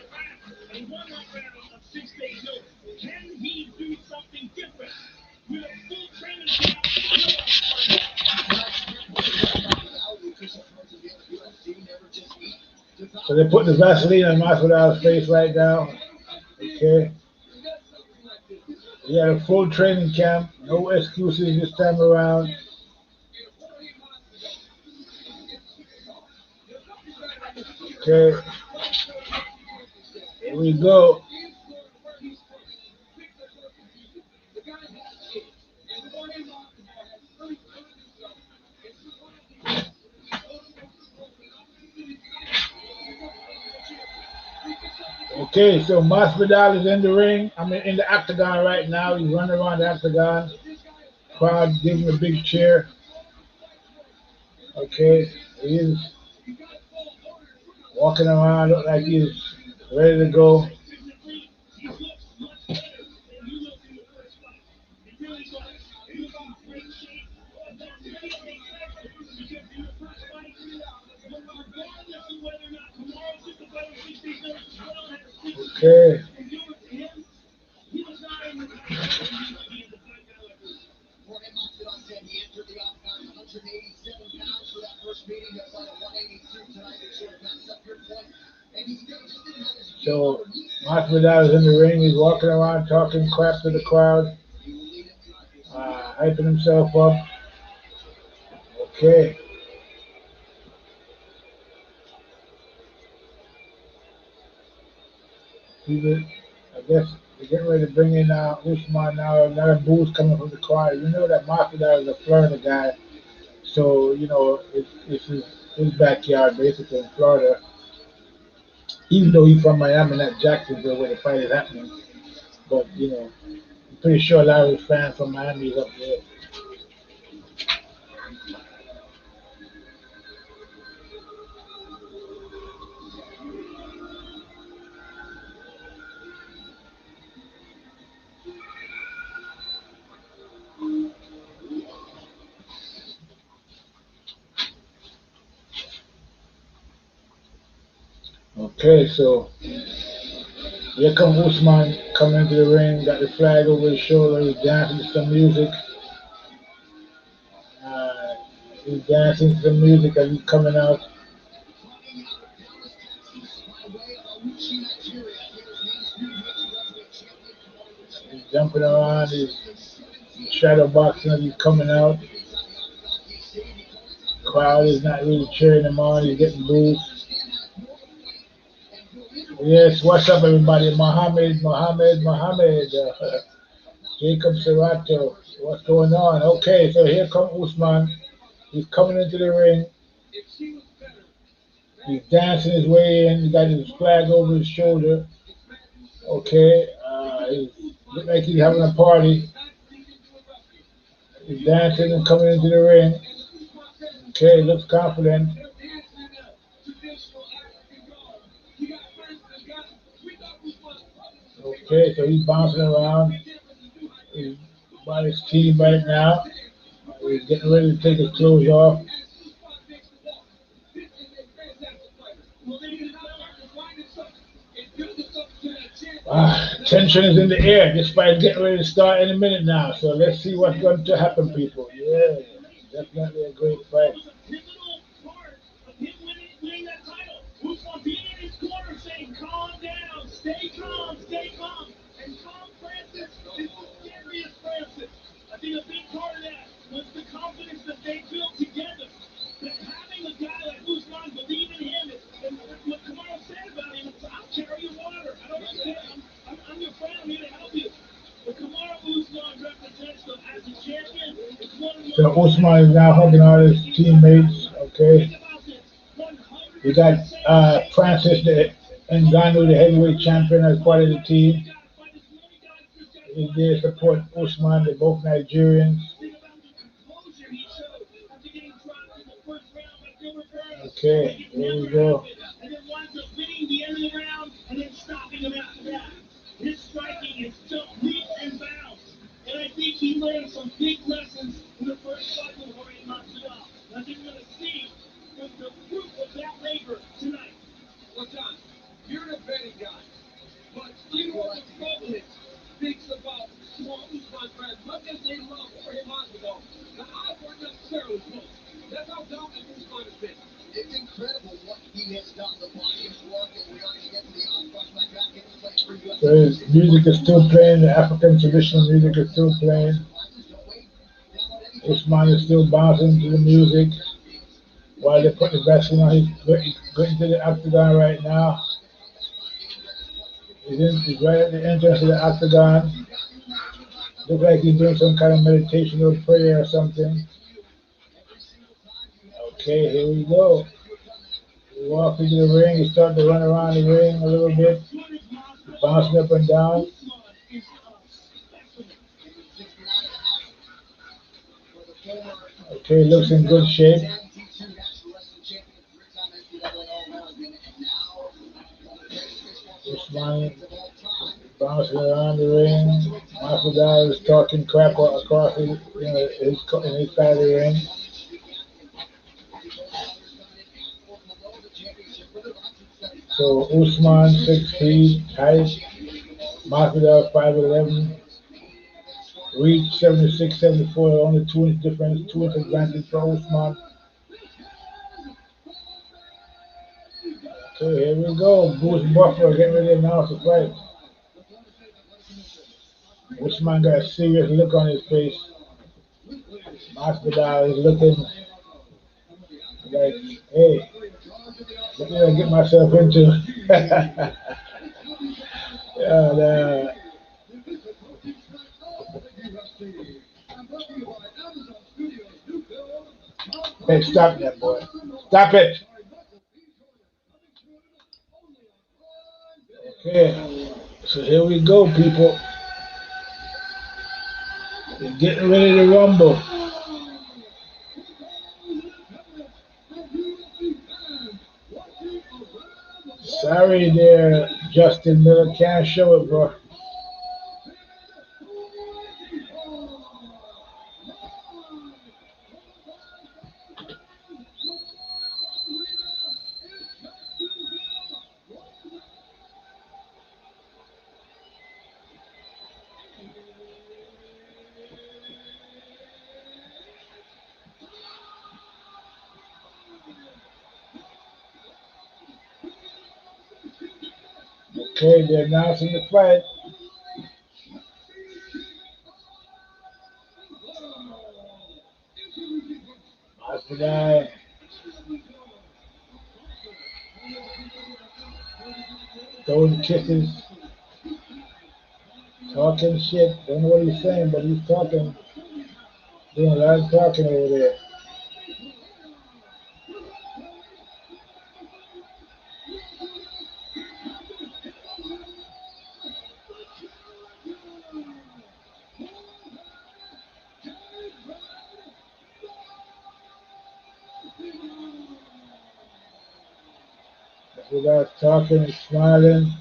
So they're putting the Vaseline on Masvidal's face right now. Okay. He had a full training camp. No excuses this time around. Okay. Here we go. Okay, so Masvidal is in the ring. I mean, in the octagon right now. He's running around the octagon. Crowd giving him a big cheer. Okay, he is walking around, look like he's ready to go. Okay. So Masvidal is in the ring. He's walking around talking crap to the crowd, hyping himself up. Okay. I guess they're getting ready to bring in Usman now. A lot of booze coming from the crowd. You know that Masvidal is a Florida guy, so you know it's his backyard basically in Florida. Even though he's from Miami, not Jacksonville, where the fight is happening. But you know, I'm pretty sure a lot of his fans from Miami is up there. Okay, so here comes Usman coming into the ring, got the flag over his shoulder, he's dancing to some music. Uh, he's dancing to some music as he's coming out. He's jumping around, he's shadow boxing as he's coming out. The crowd is not really cheering him on, he's getting booed. Yes, what's up everybody? Mohammed. Jacob Serrato, what's going on? Okay, so here comes Usman. He's coming into the ring. He's dancing his way in. He got his flag over his shoulder. Okay, he looks like he's having a party. He's dancing and coming into the ring. Okay, looks confident. Okay, so he's bouncing around. He's by his team right now. He's getting ready to take his clothes off. Tension is in the air. This fight is getting ready to start in a minute now. So let's see what's going to happen, people. Yeah, definitely a great fight. Calm down, stay calm, and calm Francis is serious Francis. I think a big part of that was the confidence that they built together. That having a guy like Usman believe in him, and what Kamaru said about him, I'll carry your water. I don't understand. I'm your friend. I'm here to help you. But Kamaru Usman represents them as a champion. So Usman is now hugging all his teammates. Okay. We got Francis Ngannou, the heavyweight champion, as part of the team. He's there to support Usman. They're both Nigerians. Okay, here we go. And then winds up winning the end of the round and then stopping him after that. His striking is just leaps and bounds. And I think he learned some big lessons in the first fight with Jorge Masvidal. I think we're going to see the fruit of that labor tonight. Well, John, you're a betting guy, but you know what the public thinks about small Usman for as much as they love Jorge Masvidal. The odds weren't necessarily close. That's how dominant Usman has been. It's incredible what he has done. The body of work, and we are going to get to the odds. Rush my back into place for you. So So his music is still playing, the African traditional music is still playing. Usman is still bouncing to the music while they put the vaccine on. He's going to the octagon right now. He's right at the entrance of the octagon. Looks like he's doing some kind of meditation or prayer or something. Okay, here we go. He walks into the ring. He's starting to run around the ring a little bit, bouncing up and down. Okay, looks in good shape. Usman bouncing around the ring. Masvidal is talking crap across his side of the ring. So Usman 6 feet height, Masvidal 5'11", reach 76, 74, only 2-inch difference, 2-inch advantage for Usman. Okay, here we go. Bruce Buffer getting ready to announce the fight. Usman got a serious look on his face. Masvidal is looking like, hey, what did I get myself into? Hey, stop that, boy. Stop it. Okay, so here we go, people. We're getting ready to rumble. Sorry there, Justin Miller. Can't show it, bro. Okay, they're announcing the fight. Masvidal throwing kisses, talking shit. Don't know what he's saying, but he's talking, doing a lot of talking over there. Without talking and smiling.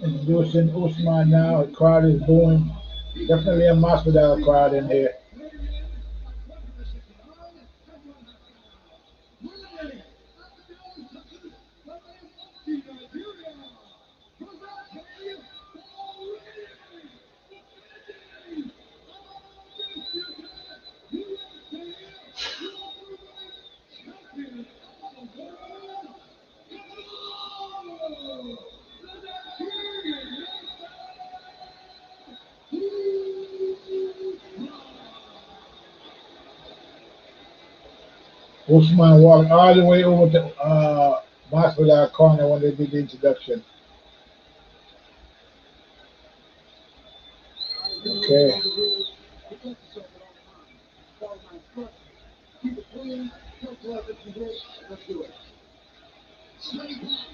Introducing Usman now. The crowd is booing. Definitely a Masvidal crowd in here. Usman walked all the way over to Masvidal corner when they did the introduction. Okay.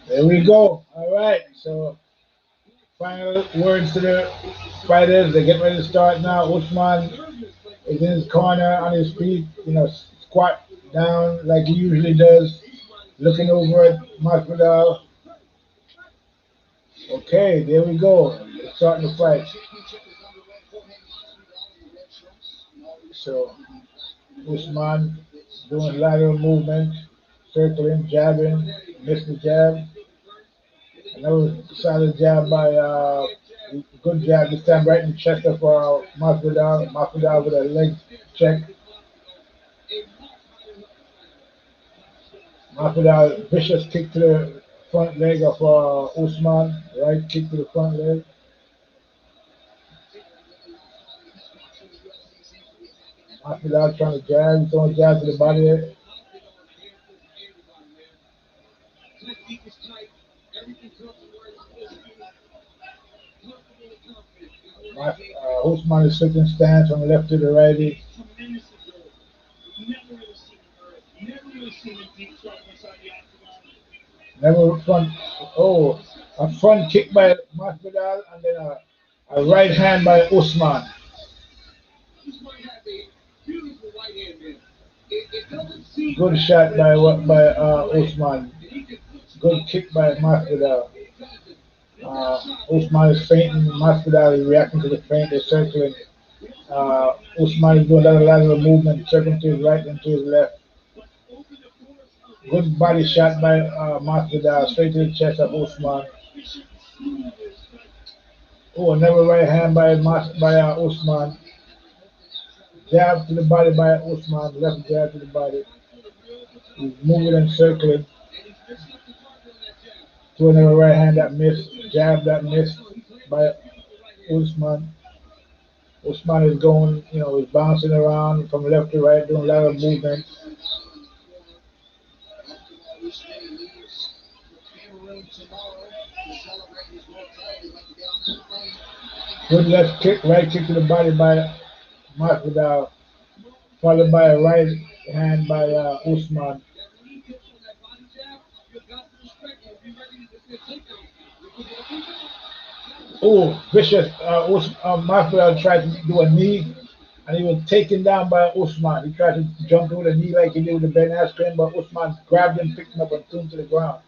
There we go. All right. So, final words to the fighters. They get ready to start now. Usman is in his corner on his feet, squat down like he usually does, looking over at Masvidal. Okay, there we go. They're starting the fight. So, Usman doing lateral movement, circling, jabbing, missed the jab. Another solid jab by, good jab this time right in the chest of Masvidal. Masvidal with a leg check. Masvidal, vicious kick to the front leg of Usman. Right kick to the front leg. Masvidal trying to jab, throwing jab to the body. Technique is tight. Everything comes from where it's supposed to be. Comfortable and confident. Usman is switching stance from left to the righty. Tremendous ability. Never really seen him deep strike inside the octagon. Never front. Oh, a front kick by Masvidal and then a right hand by Usman. Usman has a beautiful right hand there. It doesn't seem Good shot by Usman. that he can put Good kick by Masvidal. it doesn't. Usman is fainting. Masvidal is reacting to the feint. They're circling. Usman is doing a lot of movement, circling to his right and to his left. Good body shot by Masvidal, straight to the chest of Usman. Oh, another right hand by Usman. Jab to the body by Usman, left jab to the body. He's moving and circling. To another right hand that missed, jab that missed by Usman. Usman is going, he's bouncing around from left to right, doing a lot of movement. Good left kick, right kick to the body by Masvidal, followed by a right hand by Usman. Oh, vicious. Masvidal tried to do a knee, and he was taken down by Usman. He tried to jump with a knee like he did with the Ben Askren, but Usman grabbed him, picked him up, and threw him to the ground.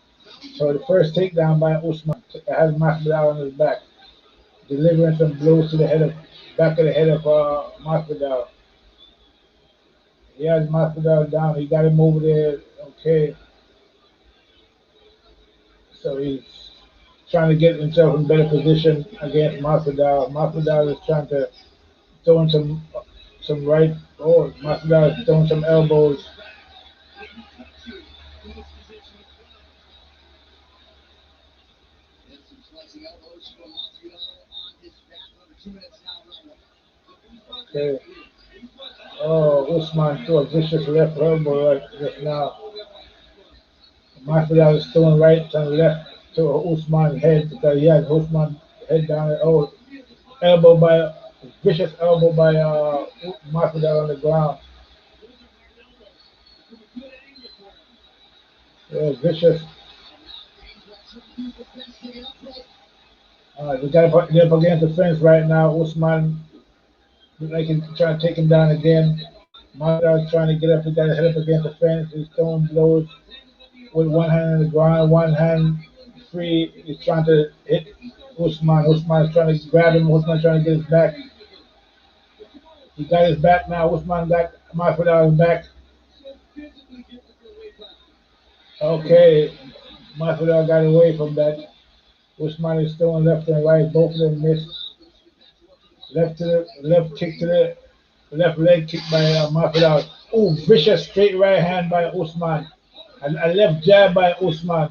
So the first takedown by Usman has Masvidal on his back, delivering some blows to the back of the head of Masvidal. He has Masvidal down. He got him over there. Okay, so he's trying to get himself in better position against Masvidal. Masvidal is trying to throw in some right. Oh, Masvidal is throwing some elbows. Okay. Oh, Usman threw a vicious left elbow right just now. Masvidal is throwing right and left to Usman's head because he has Usman's head down. Oh, elbow by vicious elbow by Masvidal on the ground. Yeah, vicious. They got up against the fence right now. Usman like he's trying to take him down again. Masvidal is trying to get up. He got his head up against the fence. He's throwing blows with one hand on the ground, one hand free. He's trying to hit Usman. Usman is trying to grab him. Usman trying to get his back. He got his back now. Usman got Masvidal's back. Okay, Masvidal got away from that. Usman is throwing left and right. Both of them missed. Left kick to the left leg kick by Masvidal. Oh, vicious straight right hand by Usman. And a left jab by Usman.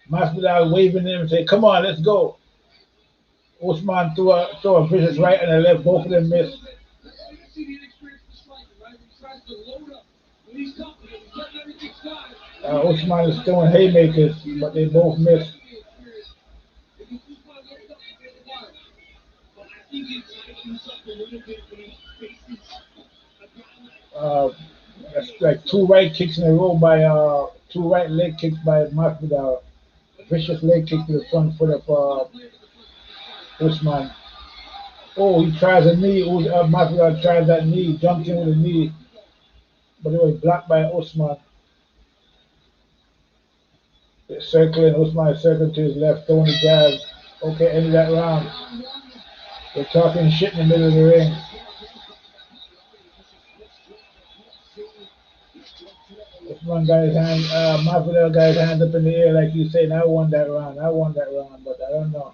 Masvidal waving him and say, "Come on, let's go." Usman threw a vicious right and a left. Both of them missed. Usman is throwing haymakers, but they both missed. That's like two right kicks in a row by two right leg kicks by Masvidal. Vicious leg kick to the front foot of Usman. Oh, he tries a knee. Masvidal tries that knee, jumped in with a knee, but it was blocked by Usman. Circling, Usman is circling to his left, throwing the jab. Okay, end of that round. They're talking shit in the middle of the ring. Usman got his hand, Masvidal got his hands up in the air like he's saying, I won that round, but I don't know.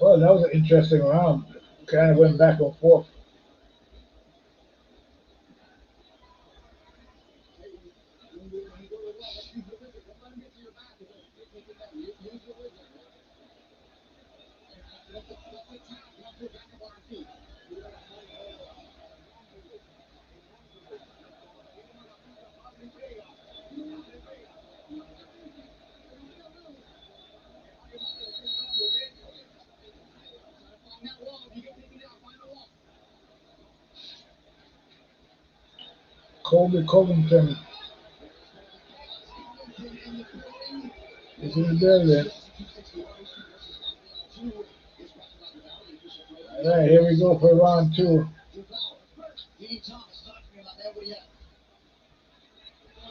Well, that was an interesting round. Kind of went back and forth. Colby Covington is in the building. All right, here we go for round 2.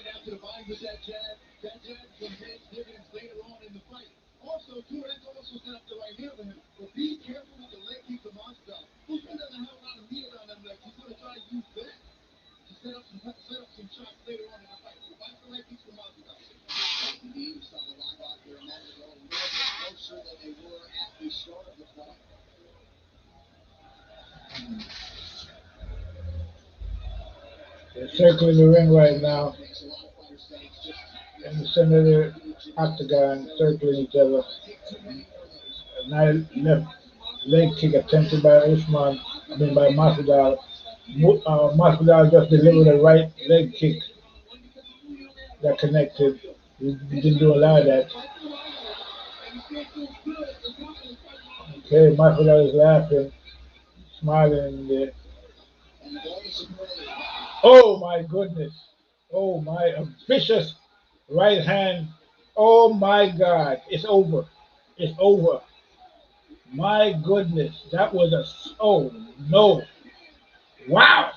After the body with that jab can pay dividends later on in the fight. Also, too, that's also set up the right hand for him. But be careful with the leg kick to Masvidal. Usman doesn't have a lot of meat around them legs. He's going to try to use that to set up some shots later on in the fight. So watch the leg kicks for Masvidal. The teams on the line out here a moment ago a little bit closer than they were at the start of the fight. They're circling the ring right now. In the center of the octagon, circling each other. A nice left leg kick attempted by Usman, by Masvidal. Masvidal just delivered a right leg kick that connected. He didn't do a lot of that. Okay, Masvidal is laughing, smiling there. Oh my goodness. Oh my, a vicious right hand. Oh my God. It's over. It's over. My goodness. That was oh no. Wow.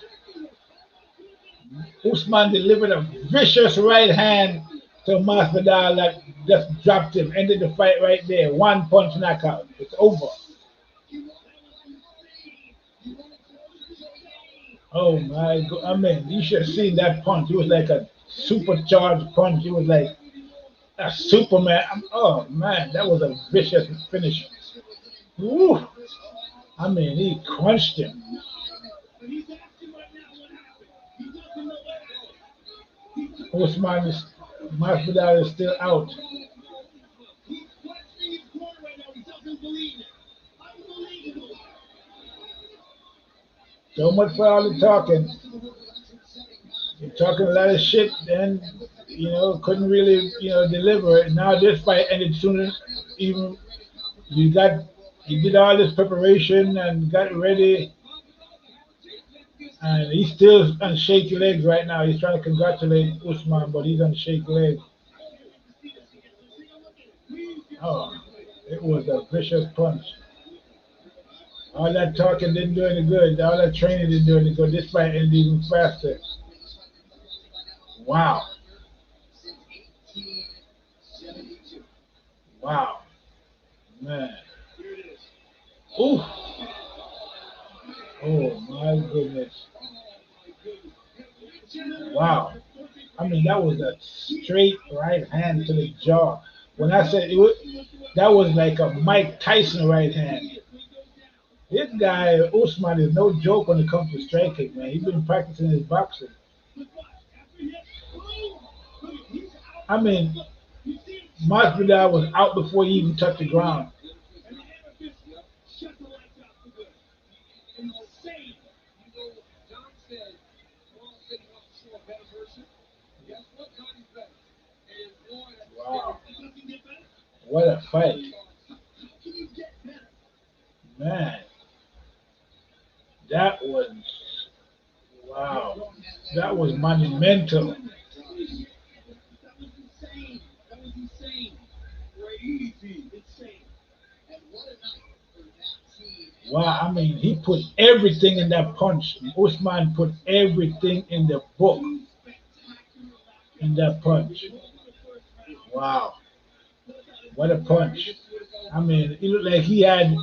Usman delivered a vicious right hand to Masvidal that just dropped him. Ended the fight right there. 1 punch knockout. It's over. Oh my God. You should have seen that punch. It was like a supercharged punch. It was like a Superman. Oh man, that was a vicious finish. Woo. He crunched him. Masvidal is still out. So much for all the talking. You're talking a lot of shit, then couldn't really deliver it. Now this fight ended sooner. Even you did all this preparation and got ready, and he's still on shaky legs right now. He's trying to congratulate Usman, but he's on shaky legs. Oh, it was a vicious punch. All that talking didn't do any good. All that training didn't do any good. This fight ended even faster. Wow. Wow. Man. Ooh. Oh my goodness. Wow. That was a straight right hand to the jaw. When I said that was like a Mike Tyson right hand. This guy, Usman, is no joke when it comes to striking, man. He's been practicing his boxing. Masvidal was out before he even touched the ground. Wow. What a fight. Man. That was, wow. That was monumental. Wow, he put everything in that punch. Usman put everything in the book in that punch. Wow. What a punch. It looked like he had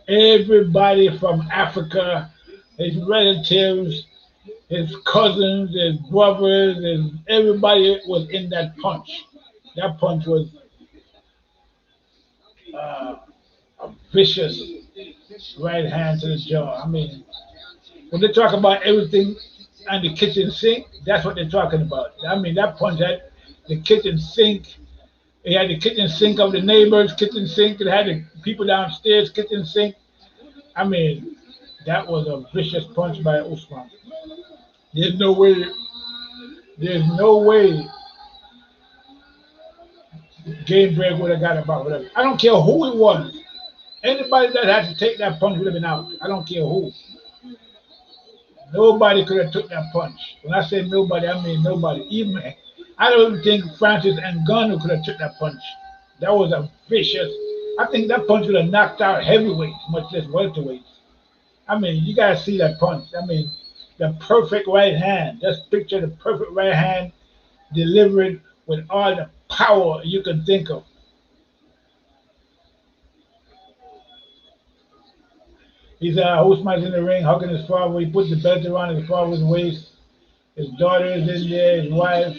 everybody from Africa, his relatives, his cousins, his brothers, and everybody was in that punch. That punch was a vicious right hand to the jaw. When they talk about everything and the kitchen sink. That's what they're talking about. I mean, that punch had the kitchen sink. It had the kitchen sink of the neighbors' kitchen sink. It had the people downstairs' kitchen sink. I mean, that was a vicious punch by Usman. There's no way. There's no way Gamebred would have got about whatever. I don't care who it was. Anybody that had to take that punch would have been out. I don't care who. Nobody could have took that punch. When I say nobody, I mean nobody. Even I don't even think Francis and Ngannou could have took that punch. That was a vicious. I think that punch would have knocked out heavyweights, much less welterweights. I mean, you gotta see that punch. I mean, the perfect right hand. Just picture the perfect right hand delivered with all the power you can think of. He's Usman's in the ring, hugging his father. He put the belt around his father's waist. His daughter is in there, his wife.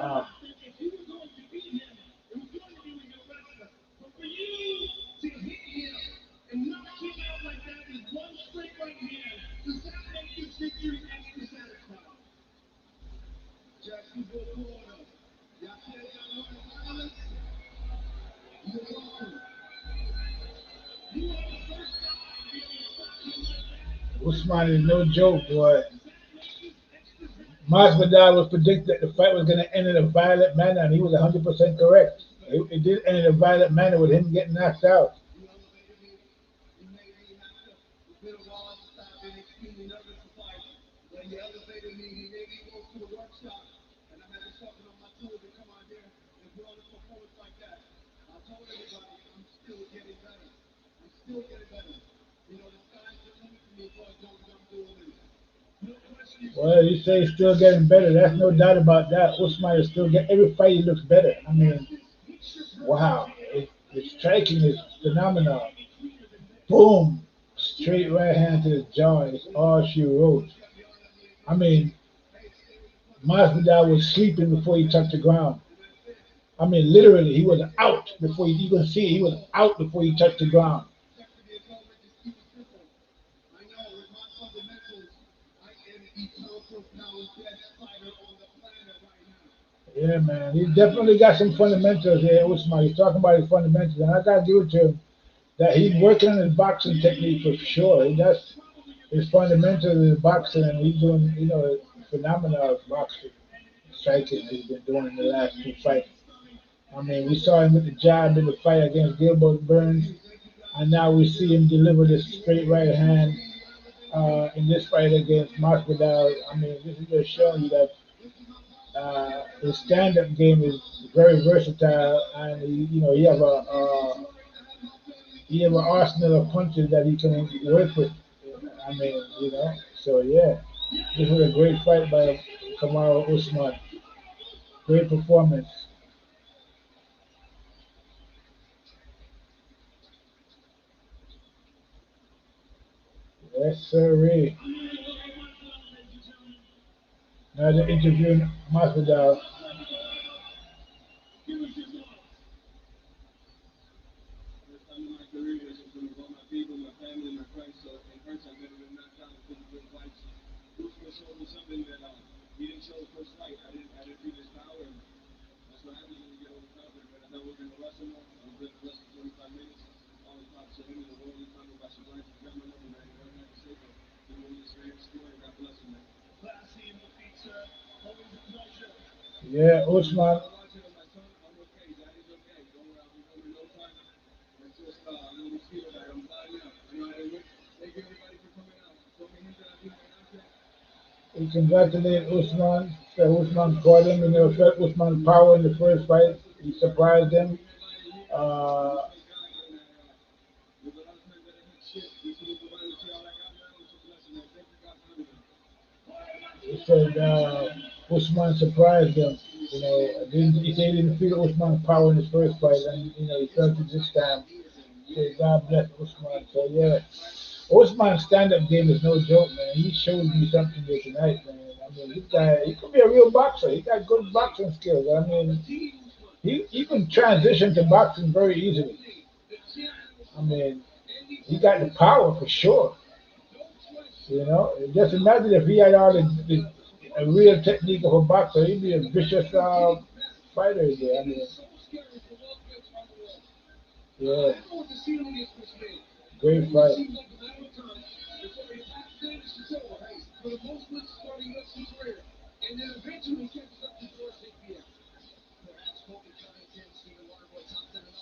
Wow. Usman is no joke, boy. Masvidal was predicted that the fight was going to end in a violent manner, and he was 100% correct. It did end in a violent manner with him getting knocked out. Well, you say he's still getting better. That's no doubt about that. Usman is still getting every fight he looks better. I mean, wow, the striking is phenomenal. Boom, straight right hand to the jaw. It's all she wrote. I mean, Masvidal was sleeping before he touched the ground. I mean, literally, he was out before you can see it. He was out before he touched the ground. Yeah, man, he definitely got some fundamentals here, Usman. He's talking about his fundamentals, and I gotta give it to him that he's working on his boxing technique for sure. He does his fundamentals in boxing, and he's doing, phenomenal boxing striking he's been doing in the last two fights. I mean, we saw him with the jab in the fight against Gilbert Burns, and now we see him deliver this straight right hand in this fight against Masvidal. I mean, this is just showing you that his stand-up game is very versatile, and he have an arsenal of punches that he can work with. I mean, so yeah, this was a great fight by Kamaru Usman. Great performance. Yes, sir. Now they're interviewing Masvidal. Yeah, Usman. We congratulate Usman. Said Usman caught him, and they felt Usman power in the first fight. He surprised him. Uh, he said Usman surprised him. He said he didn't feel Usman's power in his first fight, and he felt it this time. He said God bless Usman. So yeah, Usman's stand-up game is no joke, man. He showed me something here tonight, man. I mean, this guy, he could be a real boxer. He got good boxing skills. I mean, he can transition to boxing very easily. I mean, he got the power for sure. You know, just imagine if he had all the a real technique of a boxer, he'd be a vicious fighter there. I mean, yeah, great fight. And then eventually catches up to Jorge.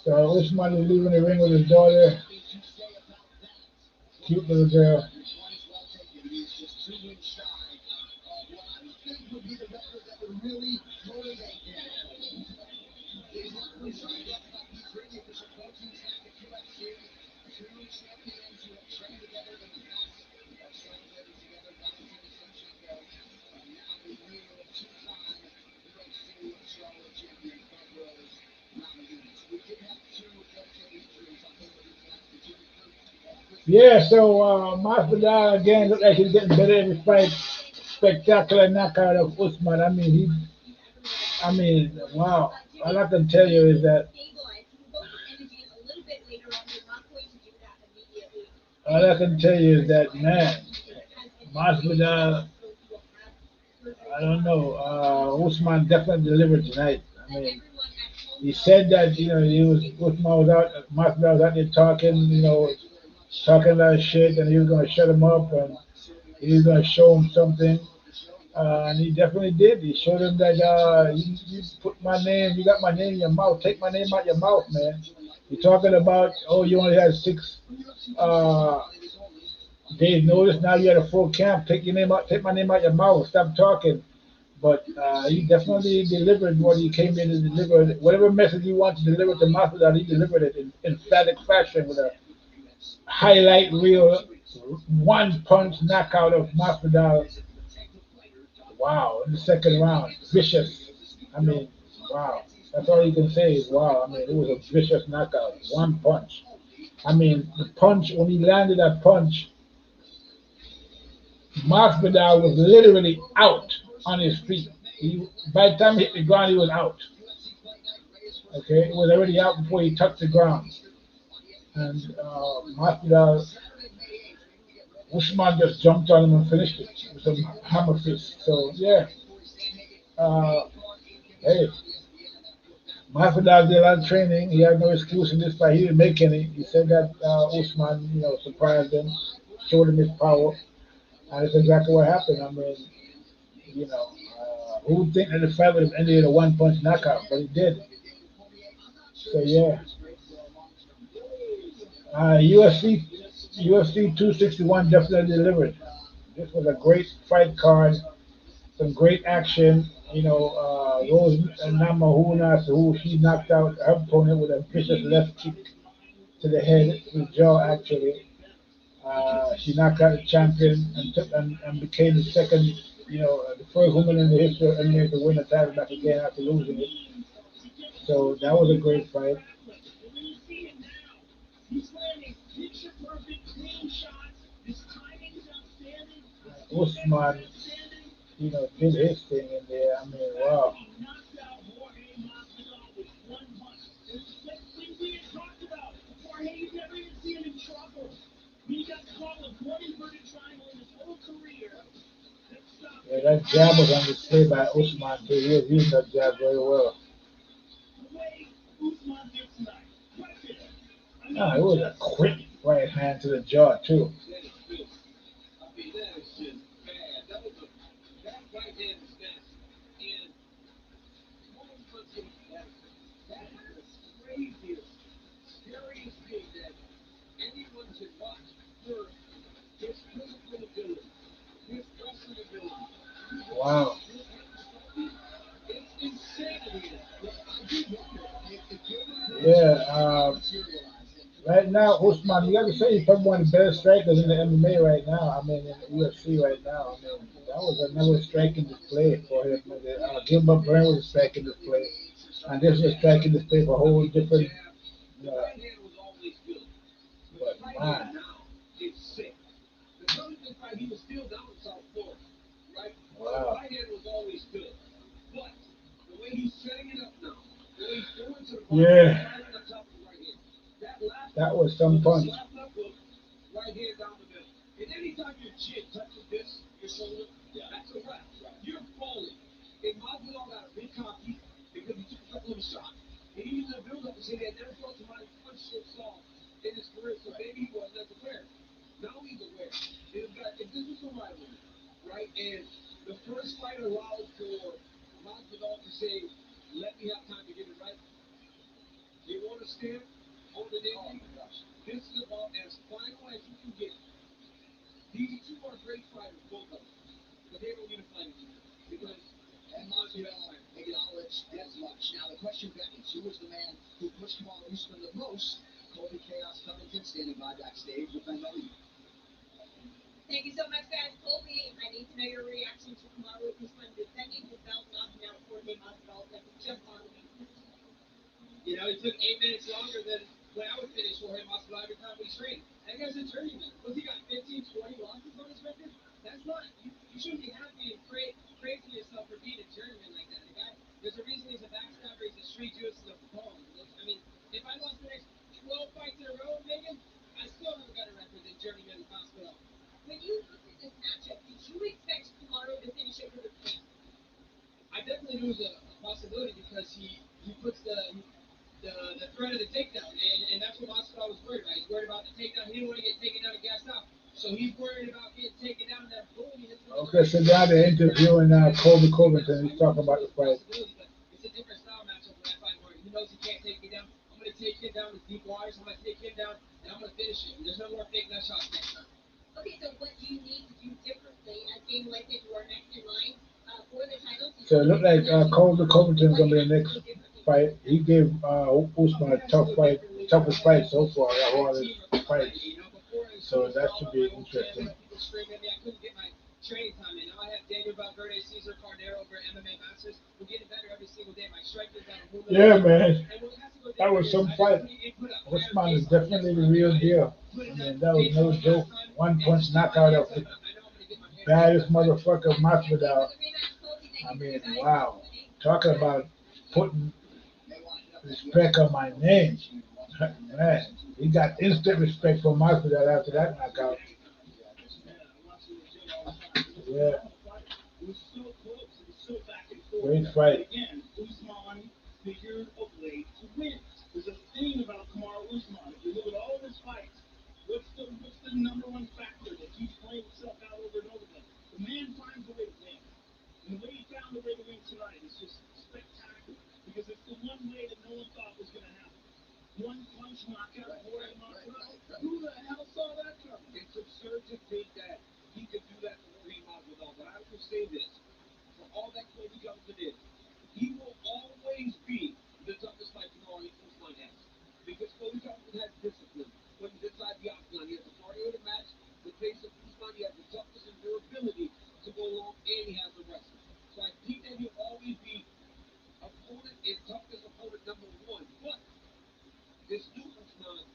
So Usman is leaving the ring with his daughter, cute little girl. Yeah, so Masvidal again look like he's getting better every fight. Spectacular knockout of Usman. I mean, wow. All I can tell you is that all I can tell you is that man, Masvidal. I don't know. Usman definitely delivered tonight. I mean, he said that he was Usman was out, Masvidal was out there talking, talking that shit, and he was gonna shut him up, and he was gonna show him something. And he definitely did. He showed him that you put my name, you got my name in your mouth. Take my name out your mouth, man. You're talking about, oh, you only had 6 days notice. Now you had a full camp. Take your name out. Take my name out your mouth. Stop talking. But he definitely delivered what he came in to deliver. Whatever message he wanted to deliver to Masvidal, he delivered it in emphatic fashion with a highlight reel, one punch knockout of Masvidal. Wow, in the second round, vicious. I mean, wow. That's all you can say is wow. I mean, it was a vicious knockout, one punch. I mean, the punch when he landed that punch, Masvidal was literally out on his feet. By the time he hit the ground, he was out. Okay, it was already out before he touched the ground. And Masvidal, Usman just jumped on him and finished it with a hammer fist. So yeah, uh, hey, Masvidal did a lot of training. He had no excuse in this fight. He didn't make any. He said that Usman, surprised him, showed him his power, and that's exactly what happened. I mean, who would think that the fight would have ended in a one-punch knockout? But it did. So yeah, UFC 261 definitely delivered. This was a great fight card, some great action. Rose Namajunas, who she knocked out her opponent with a vicious left kick to the head, to the jaw actually. She knocked out the champion and became the second, the first woman in the history of MMA to win the title back again after losing it. So that was a great fight. Usman, did his thing in there. I mean, wow. Yeah, that jab was on display by Usman too. He was using that jab very well. Ah, it was a quick right hand to the jaw too. Wow. Yeah. Right now, Usman, you got to say he's probably one of the better strikers in the MMA right now. I mean, in the UFC right now. I mean, that was another striking display for him. Gilbert Burns was a striking display, and this is a striking display for a whole different. Uh, but man, wow. Yeah. That was some punch. Right hand down the middle. And anytime your chin touches this, your shoulder, that's a wrap. You're falling. And Masvidal got a bit cocky because he took a couple of shots. And even the build-up was saying he had never felt somebody punch so soft in his career, so maybe he wasn't as aware. Now he's aware. If this was a rivalry, right, and the first fight allowed for Masvidal to say, let me have time to get it right, you want to stand on the name? This is about as final as you can get. These two are great fighters, both of them. But they don't need to fight each other. Because and Masvidal acknowledged as much. Now the question beckons, who was the man who pushed Kamaru Usman the most? Colby Chaos Covington standing by backstage with Bengali. Thank you so much, guys. Colby, I need to know your reaction to Kamaru Usman defending his belt, knocking out Jorge Masvidal that was just on the week. You know, it took 8 minutes longer than when I would finish for him Masvidal every time we trained. That guy's a journeyman. What's he got, 15, 20 losses on his record? That's not, you shouldn't be happy and praising yourself for being a journeyman like that. The guy, there's a reason he's a backstabber, he's a street Jewish in the ball. I mean, if I lost the next 12 fights in a row, Megan, I still have a better record than journeyman Masvidal. When you looked at this matchup, did you expect Kamaru to finish it with a point? I definitely knew it was a possibility because he puts the threat of the takedown, and that's what Masvidal was worried about. He's worried about the takedown. He didn't want to get taken down and gassed out. So he's worried about getting taken down and that boom. Okay, so now they're interviewing Colby Covington. He's talking about the fight. It's a different style matchup when I fight Jorge. He knows he can't take me down. I'm going to take him down with deep waters. I'm going to take him down, and I'm going to finish him. There's no more fake nut shots next time. Okay, so what do you need to do differently as game like that you are next in line for the title? So it looked like Colby Covington's going to be the next fight. He gave Usman a tough fight, toughest fight so far of all his fights. So that should be interesting. Training time, and now I have Daniel Valverde, Cesar Carnero over MMA Masters. We're getting better every single day. My strikers got a movement. Yeah, man. That was some fight. Usman is definitely the real deal. I mean, that was no joke. One punch knockout of the baddest motherfucker, Masvidal. I mean, wow. Talking about putting respect on my name. Man, he got instant respect from Masvidal after that knockout. Yeah. It was so close. It was so back and forth. Great fight. Again, Usman figured a way to win. There's a thing about Kamaru Usman. If you look at all of his fights, what's the number one factor that keeps playing himself out over and over again? The man finds a way to win. And the way he found a way to win tonight is just spectacular. Because it's the one way that no one thought was going to happen. One punch knockout, Jorge Masvidal. Who the hell saw that coming? It's absurd to think that he could do that to Jorge Masvidal. But I have to say this. For all that Colby Covington did, he will always be the toughest fight Kamaru Usman has. Because Colby Covington has discipline. When he's inside the octagon, he has the cardio to match the pace of Usman. He has the toughness and durability to go along, and he has the wrestling. So I think that he'll always be opponent and toughest opponent number one. But this new Usman,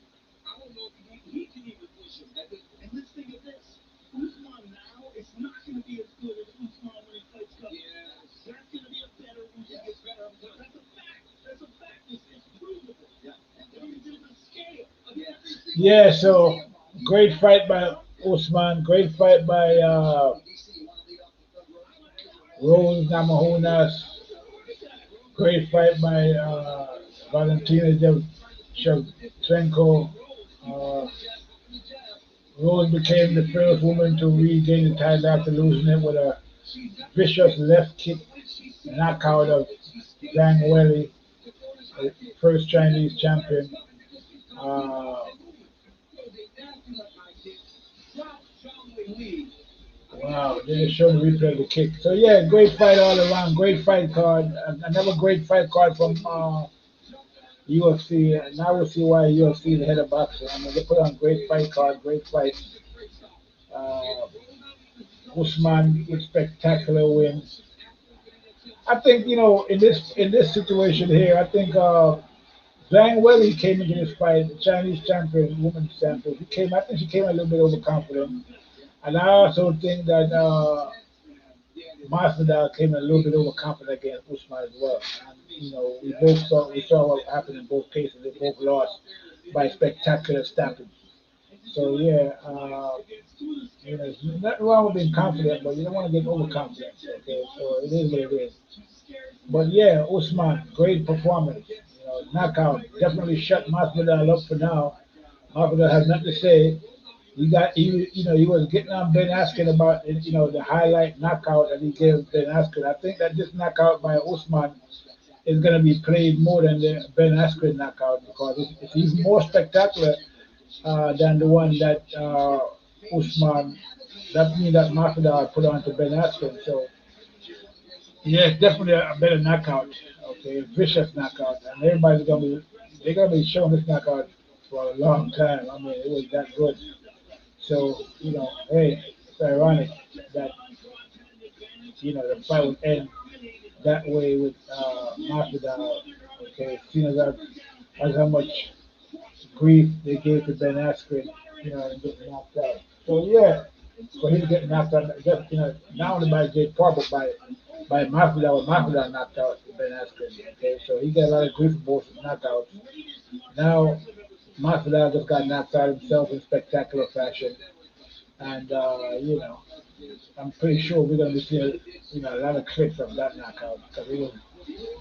I don't know if he can even push him at this point. And let's think of this. Usman now is not going to be as good as Usman when he fights Covington. Yeah. That's going to be a better Usman. Gets better every time. That's a fact. That's a fact. It's provable. Yeah. And you do the scale of every single Yeah, so great fight by Usman. Great fight by Rose Namajunas. Great fight by Valentina Shevchenko. Rose became the first woman to regain the title after losing it with a vicious left kick knockout of ZHANG WEILI, the first Chinese champion. Wow, they just showed the replay of the kick. So yeah, great fight all around. Great fight card. Another great fight card from UFC. Now we'll see why UFC is the head of boxing. I mean, they put on great fight card, great fights. Usman with spectacular wins. I think in this situation here, I think ZHANG WEILI came into this fight, the Chinese champion, women's champion. I think she came a little bit overconfident, and I also think that Masvidal came a little bit overconfident against Usman as well. And we saw what happened in both cases. They both lost by spectacular stoppage. So yeah, there's nothing wrong with being confident, but you don't want to get overconfident. Okay, so it is what it is. But yeah, Usman, great performance. Knockout. Definitely shut Masvidal up for now. Masvidal has nothing to say. He was getting on Ben Askren about the highlight knockout that he gave Ben Askren. I think that this knockout by Usman is going to be played more than the Ben Askren knockout because it's even more spectacular than the one that Usman, that means that Masvidal put on to Ben Askren. So yeah, it's definitely a better knockout. Okay, vicious knockout, and they're gonna be showing this knockout for a long time. I mean, it was that good. So hey, it's ironic that the fight would end that way with Masvidal. Okay, seeing as how much grief they gave to Ben Askren, and getting knocked out. So yeah, for him to get knocked out, just not only by Jake Paul but by Masvidal, Masvidal knocked out Ben Askren. Okay, so he got a lot of grief for both knockouts. Now Masvidal just got knocked out himself in spectacular fashion, and I'm pretty sure we're going to be seeing a lot of clips of that knockout because it was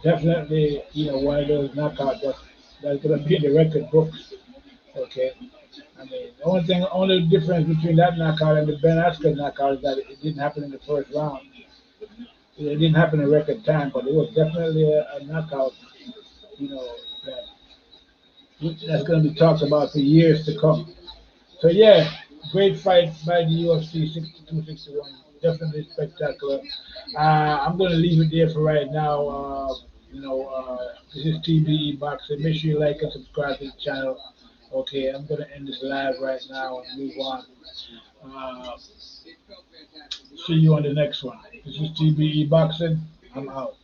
definitely one of those knockouts that's going to be in the record books. Okay, I mean only difference between that knockout and the Ben Askren knockout is that it didn't happen in the first round. It didn't happen in record time, but it was definitely a knockout. You know that that's going to be talked about for years to come. So yeah, great fight by the UFC 62-61. Definitely spectacular. I'm going to leave it there for right now. This is TBE Boxing. Make sure you like and subscribe to the channel. Okay, I'm going to end this live right now and move on. Uh, See you on the next one. This is TBE Boxing. I'm out.